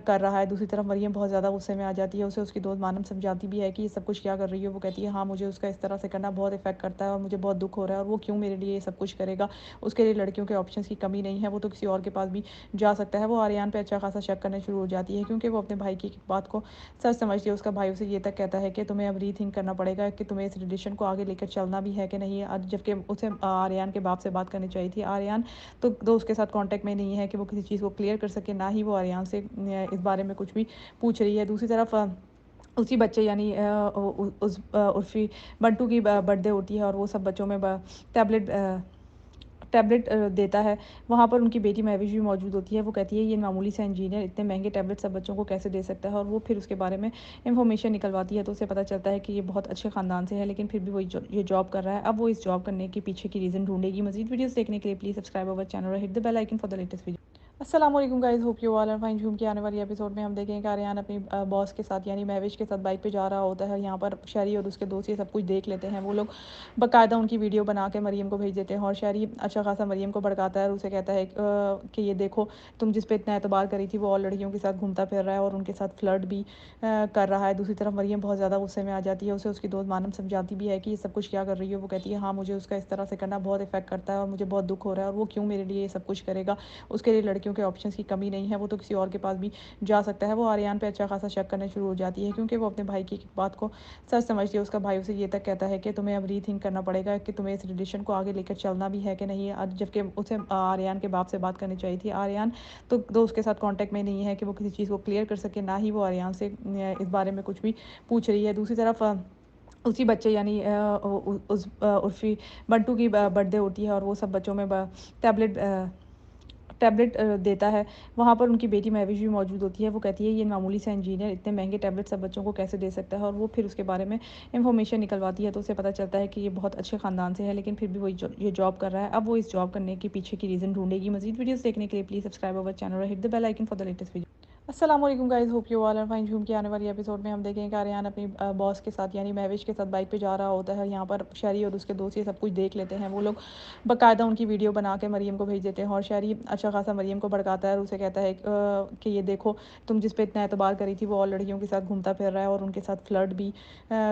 کر رہا ہے. دوسری طرف مریم بہت زیادہ غصے میں آ جاتی ہے. اسے اس کی دوست مانم سمجھاتی بھی ہے کہ یہ سب کچھ کیا کر رہی ہے. وہ کہتی ہے ہاں مجھے اس کا اس طرح سے کرنا بہت افیکٹ کرتا ہے اور مجھے بہت دکھ ہو رہا ہے, اور وہ کیوں میرے لیے یہ سب کچھ کرے گا. اس کے لیے لڑکیوں کے آپشنس کی کمی نہیں ہے, وہ تو کسی اور کے پاس بھی جا سکتا ہے. وہ آریان پہ اچھا خاصا شک کرنے شروع ہو جاتی ہے کیونکہ وہ اپنے بھائی کی بات کو سچ سمجھتی ہے. اس کا بھائی اسے یہ تک کہتا ہے کہ تمہیں اب ری تھنک کرنا پڑے گا کہ تمہیں اس ریلیشن کو آگے لے کر چلنا بھی ہے کہ نہیں, جبکہ اسے آریان کے باپ سے بات کرنی چاہیے تھی. آریان تو اس کے ساتھ کانٹیکٹ میں نہیں ہے کہ وہ کسی چیز کو کلیئر کر سکے, نہ ہی وہ آریان سے اس بارے میں کچھ بھی پوچھ رہی ہے. دوسری طرف اسی بچے یعنی اس عرفی بنٹو کی برتھ ڈے ہوتی ہے اور وہ سب بچوں میں ٹیبلٹ دیتا ہے وہاں پر ان کی بیٹی مہوش بھی موجود ہوتی ہے. وہ کہتی ہے یہ معمولی سا انجینئر اتنے مہنگے ٹیبلٹ سب بچوں کو کیسے دے سکتا ہے, اور وہ پھر اس کے بارے میں انفارمیشن نکلواتی ہے تو اسے پتہ چلتا ہے کہ یہ بہت اچھے خاندان سے ہے لیکن پھر بھی وہ یہ جاب کر رہا ہے. اب وہ اس جاب کرنے کے پیچھے کی ریزن ڈھونڈے گی. مزید ویڈیوز دیکھنے کے لیے پلیز سبسکرائب اوور چینل اور hit the bell icon for the latest video. السلام علیکم guys, hope you all are fine. جھوم کے آنے والی ایپیسوڈ میں ہم دیکھیں کہ آریان اپنی باس کے ساتھ یعنی مہوش کے ساتھ بائک پہ جا رہا ہوتا ہے. یہاں پر شہری اور اس کے دوست یہ سب کچھ دیکھ لیتے ہیں. وہ لوگ باقاعدہ ان کی ویڈیو بنا کے مریم کو بھیج دیتے ہیں اور شہری اچھا خاصا مریم کو بھڑکاتا ہے اور اسے کہتا ہے کہ یہ دیکھو تم جس پہ اتنا اعتبار کری تھی وہ اور لڑکیوں کے ساتھ گھومتا پھر رہا ہے اور ان کے ساتھ فلرٹ بھی کر رہا ہے. دوسری طرف مریم بہت زیادہ غصے میں آ جاتی ہے. اسے اس کی دوست مانم سمجھاتی بھی ہے کہ یہ سب کچھ کیا کر رہی ہے. وہ کہتی ہے ہاں مجھے اس کا اس طرح سے کرنا بہت افیکٹ کرتا ہے اور مجھے بہت دکھ ہو رہا ہے, اور وہ کیوں میرے لیے یہ سب کچھ کرے گا. اس کے لیے لڑکیوں کے آپشنس کی کمی نہیں ہے, وہ تو کسی اور کے پاس بھی جا سکتا ہے. وہ آریان پہ اچھا خاصا شک کرنے شروع ہو جاتی ہے کیونکہ وہ اپنے بھائی کی بات کو سچ سمجھتی ہے. اس کا بھائی اسے یہ تک کہتا ہے کہ تمہیں اب ری تھنک کرنا پڑے گا کہ تمہیں اس ریلیشن کو آگے لے کر چلنا بھی ہے کہ نہیں, جبکہ اسے آریان کے باپ سے بات کرنی چاہیے تھی. آریان تو اس کے ساتھ کانٹیکٹ میں نہیں ہے کہ وہ کسی چیز کو کلیئر کر سکے, نہ ہی وہ آریان سے اس بارے میں کچھ بھی پوچھ رہی ہے. دوسری طرف اسی بچے یعنی اس عرفی بنٹو کی برتھ ڈے ہوتی ہے اور وہ سب بچوں میں ٹیبلٹ دیتا ہے وہاں پر ان کی بیٹی مہوش بھی موجود ہوتی ہے. وہ کہتی ہے یہ معمولی سا انجینئر اتنے مہنگے ٹیبلٹ سب بچوں کو کیسے دے سکتا ہے, اور وہ پھر اس کے بارے میں انفارمیشن نکلواتی ہے تو اسے پتہ چلتا ہے کہ یہ بہت اچھے خاندان سے ہے لیکن پھر بھی وہ یہ جاب کر رہا ہے. اب وہ اس جاب کرنے کے پیچھے کی ریزن ڈھونڈے گی. مزید ویڈیوز دیکھنے کے لیے پلیز سبسکرائب اوور چینل اور hit the bell icon for the latest video. السلام علیکم guys, hope you all are fine. جھوم کے آنے والی ایپیسوڈ میں ہم دیکھیں کہ آریان اپنی باس کے ساتھ یعنی مہوش کے ساتھ بائک پہ جا رہا ہوتا ہے. یہاں پر شہری اور اس کے دوست یہ سب کچھ دیکھ لیتے ہیں. وہ لوگ باقاعدہ ان کی ویڈیو بنا کے مریم کو بھیج دیتے ہیں اور شہری اچھا خاصا مریم کو بھڑکاتا ہے اور اسے کہتا ہے کہ یہ دیکھو تم جس پہ اتنا اعتبار کری تھی وہ اور لڑکیوں کے ساتھ گھومتا پھر رہا ہے اور ان کے ساتھ فلرٹ بھی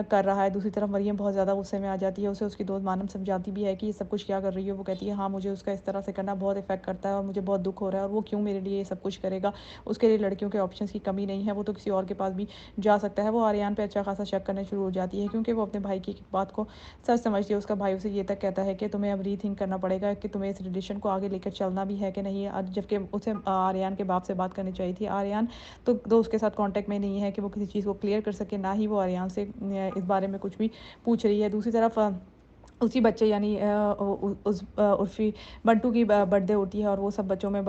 کر رہا ہے. دوسری طرف مریم بہت زیادہ غصے میں آ جاتی ہے. اسے اس کی دوست مانم سمجھاتی بھی ہے کہ یہ سب کچھ کیا کر رہی ہے. وہ کہتی ہے ہاں مجھے اس کا اس طرح سے کرنا بہت افیکٹ کرتا ہے اور مجھے بہت دکھ ہو رہا ہے, اور وہ کیوں میرے لیے یہ سب کچھ کرے گا. اس کے لیے لڑکیوں کے آپشنس کی کمی نہیں ہے, وہ تو کسی اور کے پاس بھی جا سکتا ہے. وہ آریان پہ اچھا خاصا شک کرنے شروع ہو جاتی ہے کیونکہ وہ اپنے بھائی کی بات کو سچ سمجھتی ہے. اس کا بھائی اسے یہ تک کہتا ہے کہ تمہیں اب ری تھنک کرنا پڑے گا کہ تمہیں اس ریلیشن کو آگے لے کر چلنا بھی ہے کہ نہیں, جبکہ اسے آریان کے باپ سے بات کرنی چاہیے تھی. آریان تو اس کے ساتھ کانٹیکٹ میں نہیں ہے کہ وہ کسی چیز کو کلیئر کر سکے, نہ ہی وہ آریان سے اس بارے میں کچھ بھی پوچھ رہی ہے. دوسری طرف اسی بچے یعنی اس عرفی بنٹو کی برتھ ڈے ہوتی ہے اور وہ سب بچوں میں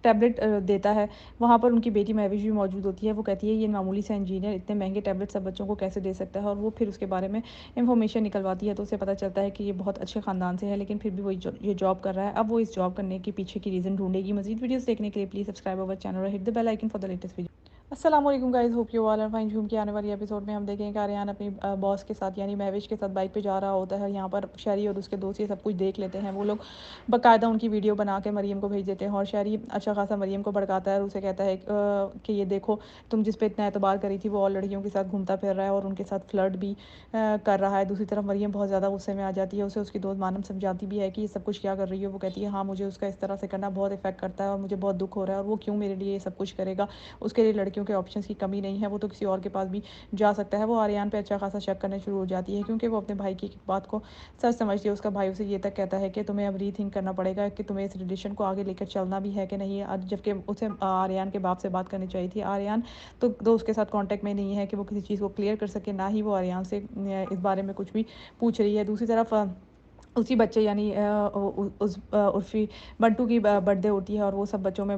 ٹیبلٹ دیتا ہے وہاں پر ان کی بیٹی مہوش بھی موجود ہوتی ہے. وہ کہتی ہے یہ معمولی سا انجینئر اتنے مہنگے ٹیبلٹ سب بچوں کو کیسے دے سکتا ہے, اور وہ پھر اس کے بارے میں انفارمیشن نکلواتی ہے تو اسے پتہ چلتا ہے کہ یہ بہت اچھے خاندان سے ہے لیکن پھر بھی وہ یہ جاب کر رہا ہے. اب وہ اس جاب کرنے کے پیچھے کی ریزن ڈھونڈے گی. مزید ویڈیوز دیکھنے کے لیے پلیز سبسکرائب اوور چینل اور hit the bell icon for the latest video. السلام علیکم guys, hope you all are fine. جھوم کے آنے والی ایپیسوڈ میں ہم دیکھیں کہ آریان اپنی باس کے ساتھ یعنی مہوش کے ساتھ بائک پہ جا رہا ہوتا ہے. یہاں پر شہری اور اس کے دوست یہ سب کچھ دیکھ لیتے ہیں. وہ لوگ باقاعدہ ان کی ویڈیو بنا کے مریم کو بھیج دیتے ہیں اور شہری اچھا خاصا مریم کو بھڑکاتا ہے اور اسے کہتا ہے کہ یہ دیکھو تم جس پہ اتنا اعتبار کری تھی وہ اور لڑکیوں کے ساتھ گھومتا پھر رہا ہے اور ان کے ساتھ فلرٹ بھی کر رہا ہے. دوسری طرف مریم بہت زیادہ غصے میں آ جاتی ہے. اسے اس کی دوست مانم سمجھاتی بھی ہے کہ یہ سب کچھ کیا کر رہی ہے. وہ کہتی ہے ہاں مجھے اس کا اس طرح سے کرنا بہت افیکٹ کرتا ہے اور مجھے بہت دکھ ہو رہا ہے, اور وہ کیوں میرے لیے یہ سب کچھ کرے گا. اس کے لیے لڑکی لڑکیوں کے آپشنس کی کمی نہیں ہے, وہ تو کسی اور کے پاس بھی جا سکتا ہے. وہ آریان پہ اچھا خاصا شک کرنا شروع ہو جاتی ہے کیونکہ وہ اپنے بھائی کی بات کو سچ سمجھتی ہے. اس کا بھائی اسے یہ تک کہتا ہے کہ تمہیں اب ری تھنک کرنا پڑے گا کہ تمہیں اس ریلیشن کو آگے لے کر چلنا بھی ہے کہ نہیں, جبکہ اسے آریان کے باپ سے بات کرنی چاہیے تھی. آریان تو اس کے ساتھ کانٹیکٹ میں نہیں ہے کہ وہ کسی چیز کو کلیئر کر سکے, نہ ہی وہ آریان سے اس بارے میں کچھ بھی پوچھ رہی ہے. دوسری طرف اسی بچے یعنی اس عرفی بنٹو کی برتھ ڈے ہوتی ہے اور وہ سب بچوں میں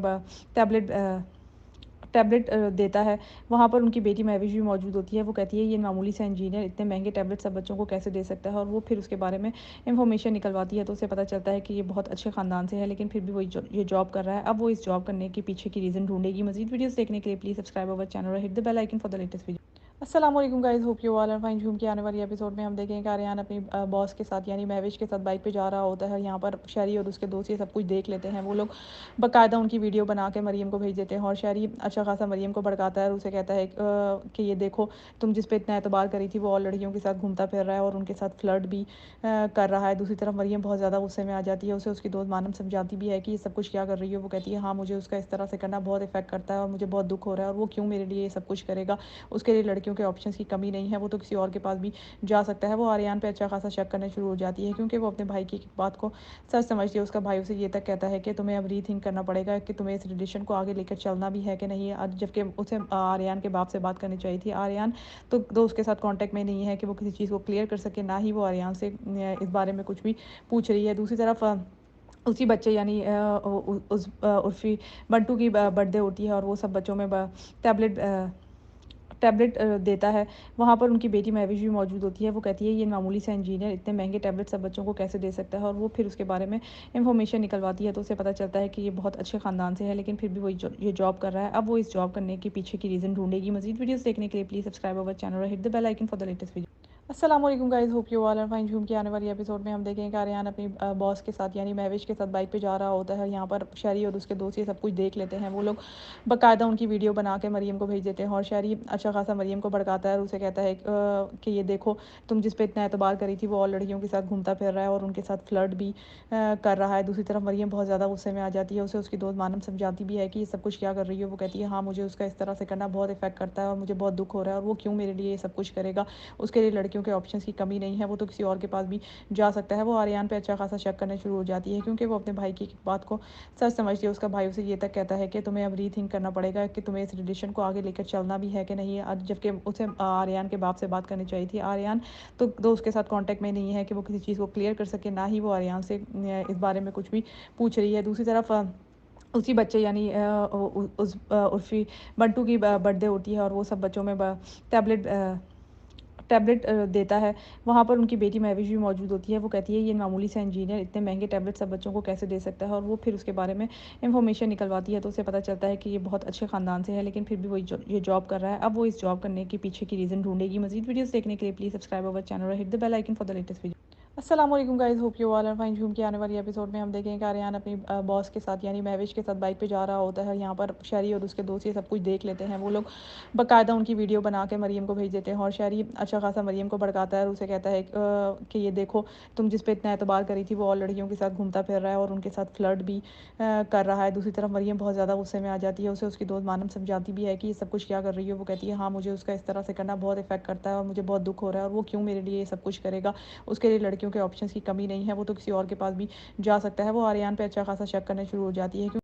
ٹیبلٹ دیتا ہے. وہاں پر ان کی بیٹی مہوش بھی موجود ہوتی ہے. وہ کہتی ہے یہ معمولی سا انجینئر اتنے مہنگے ٹیبلٹ سب بچوں کو کیسے دے سکتا ہے, اور وہ پھر اس کے بارے میں انفارمیشن نکلواتی ہے تو اسے پتہ چلتا ہے کہ یہ بہت اچھے خاندان سے ہے لیکن پھر بھی وہ یہ جاب کر رہا ہے. اب وہ اس جاب کرنے کے پیچھے کی ریزن ڈھونڈے گی. مزید ویڈیوز دیکھنے کے لیے پلیز سبسکرائب اوور چینل اور hit the bell icon for the latest video. السلام علیکم guys, hope you all are fine. جھوم کے آنے والی ایپیسوڈ میں ہم دیکھیں کہ آریان اپنی باس کے ساتھ یعنی مہوش کے ساتھ بائک پہ جا رہا ہوتا ہے. یہاں پر شہری اور اس کے دوست یہ سب کچھ دیکھ لیتے ہیں. وہ لوگ باقاعدہ ان کی ویڈیو بنا کے مریم کو بھیج دیتے ہیں اور شہری اچھا خاصا مریم کو بھڑکاتا ہے اور اسے کہتا ہے کہ یہ دیکھو تم جس پہ اتنا اعتبار کری تھی وہ اور لڑکیوں کے ساتھ گھومتا پھر رہا ہے اور ان کے ساتھ فلرٹ بھی کر رہا ہے. دوسری طرف مریم بہت زیادہ غصے میں آ جاتی ہے. اسے اس کی دوست مانم سمجھاتی بھی ہے کہ یہ سب کچھ کیا کر رہی ہے. وہ کہتی ہے ہاں مجھے اس کا اس طرح سے کرنا بہت افیکٹ کرتا ہے اور مجھے بہت دکھ ہو رہا ہے, اور وہ کیوں میرے لیے یہ سب کچھ کرے گا. اس کے لیے لڑکیوں کے آپشنس کی کمی نہیں ہے, وہ تو کسی اور کے پاس بھی جا سکتا ہے. وہ آریان پہ اچھا خاصا شک کرنا شروع ہو جاتی ہے کیونکہ وہ اپنے بھائی کی بات کو سچ سمجھتی ہے. اس کا بھائی اسے یہ تک کہتا ہے کہ تمہیں اب ری تھنک کرنا پڑے گا کہ تمہیں اس ریلیشن کو آگے لے کر چلنا بھی ہے کہ نہیں, جبکہ اسے آریان کے باپ سے بات کرنی چاہیے تھی. آریان تو اس کے ساتھ کانٹیکٹ میں نہیں ہے کہ وہ کسی چیز کو کلیئر کر سکے, نہ ہی وہ آریان سے اس بارے میں کچھ بھی پوچھ رہی ہے. دوسری طرف اسی بچے یعنی اس عرفی بنٹو کی برتھ ڈے ہوتی ہے اور وہ سب بچوں میں ٹیبلٹ دیتا ہے. وہاں پر ان کی بیٹی مہوش بھی موجود ہوتی ہے. وہ کہتی ہے یہ معمولی سا انجینئر اتنے مہنگے ٹیبلٹ سب بچوں کو کیسے دے سکتا ہے, اور وہ پھر اس کے بارے میں انفارمیشن نکلواتی ہے تو اسے پتہ چلتا ہے کہ یہ بہت اچھے خاندان سے ہے لیکن پھر بھی وہ یہ جاب کر رہا ہے. اب وہ اس جاب کرنے کے پیچھے کی ریزن ڈھونڈے گی. مزید ویڈیوز دیکھنے کے لیے پلیز سبسکرائب اوور چینل اور hit the bell icon for the latest video. السلام علیکم guys, hope you all are fine. جھوم کے آنے والی ایپیسوڈ میں ہم دیکھیں کہ آریان اپنی باس کے ساتھ یعنی مہوش کے ساتھ بائک پہ جا رہا ہوتا ہے. یہاں پر شہری اور اس کے دوست یہ سب کچھ دیکھ لیتے ہیں. وہ لوگ باقاعدہ ان کی ویڈیو بنا کے مریم کو بھیج دیتے ہیں اور شہری اچھا خاصا مریم کو بھڑکاتا ہے اور اسے کہتا ہے کہ یہ دیکھو تم جس پہ اتنا اعتبار کری تھی وہ اور لڑکیوں کے ساتھ گھومتا پھر رہا ہے اور ان کے ساتھ فلرٹ بھی کر رہا ہے. دوسری طرف مریم بہت زیادہ غصے میں آ جاتی ہے. اسے اس کی دوست مانم سمجھاتی بھی ہے کہ یہ سب کچھ کیا کر رہی ہے. وہ کہتی ہے ہاں مجھے اس کا اس طرح سے کرنا بہت افیکٹ کرتا ہے اور مجھے بہت دکھ ہو رہا ہے, اور وہ کیوں میرے لیے یہ سب کچھ کرے گا. اس کے لیے لڑکیوں کے آپشنس کی کمی نہیں ہے, وہ تو کسی اور کے پاس بھی جا سکتا ہے. وہ آریان پہ اچھا خاصا شک کرنا شروع ہو جاتی ہے کیونکہ وہ اپنے بھائی کی بات کو سچ سمجھتی ہے. اس کا بھائی اسے یہ تک کہتا ہے کہ تمہیں اب ری تھنک کرنا پڑے گا کہ تمہیں اس ریلیشن کو آگے لے کر چلنا بھی ہے کہ نہیں, جبکہ اسے آریان کے باپ سے بات کرنی چاہیے تھی. آریان تو اس کے ساتھ کانٹیکٹ میں نہیں ہے کہ وہ کسی چیز کو کلیئر کر سکے, نہ ہی وہ آریان سے اس بارے میں کچھ بھی پوچھ رہی ہے. دوسری طرف اسی بچے یعنی اس عرفی بنٹو کی برتھ ڈے ہوتی ہے اور وہ سب بچوں میں ٹیبلٹ دیتا ہے. وہاں پر ان کی بیٹی مہوش بھی موجود ہوتی ہے. وہ کہتی ہے یہ معمولی سا انجینئر اتنے مہنگے ٹیبلٹ سب بچوں کو کیسے دے سکتا ہے, اور وہ پھر اس کے بارے میں انفارمیشن نکلواتی ہے تو اسے پتہ چلتا ہے کہ یہ بہت اچھے خاندان سے ہے لیکن پھر بھی وہ یہ جاب کر رہا ہے. اب وہ اس جاب کرنے کے پیچھے کی ریزن ڈھونڈے گی. مزید ویڈیوز دیکھنے کے لیے پلیز سبسکرائب اوور چینل اور hit the bell icon for the latest video. السلام علیکم guys, hope you all are fine. جھوم کے آنے والی ایپیسوڈ میں ہم دیکھیں کہ آریان اپنی باس کے ساتھ یعنی مہوش کے ساتھ بائک پہ جا رہا ہوتا ہے. یہاں پر شہری اور اس کے دوست یہ سب کچھ دیکھ لیتے ہیں. وہ لوگ باقاعدہ ان کی ویڈیو بنا کے مریم کو بھیج دیتے ہیں اور شہری اچھا خاصا مریم کو بھڑکاتا ہے اور اسے کہتا ہے کہ یہ دیکھو تم جس پہ اتنا اعتبار کری تھی وہ اور لڑکیوں کے ساتھ گھومتا پھر رہا ہے اور ان کے ساتھ فلرٹ بھی کر رہا ہے. دوسری طرف مریم بہت زیادہ غصے میں آ جاتی ہے. اسے اس کی دوست مانم سمجھاتی بھی ہے کہ یہ سب کچھ کیا کر رہی ہے. وہ کہتی ہے ہاں مجھے اس کا اس طرح سے کرنا بہت افیکٹ کرتا ہے اور مجھے بہت دکھ ہو رہا ہے, اور وہ کیوں میرے لیے یہ سب کچھ کرے گا. اس کے لیے لڑکیوں کے آپشنس کی کمی نہیں ہے, وہ تو کسی اور کے پاس بھی جا سکتا ہے. وہ آریان پہ اچھا خاصا شک کرنا شروع ہو جاتی ہے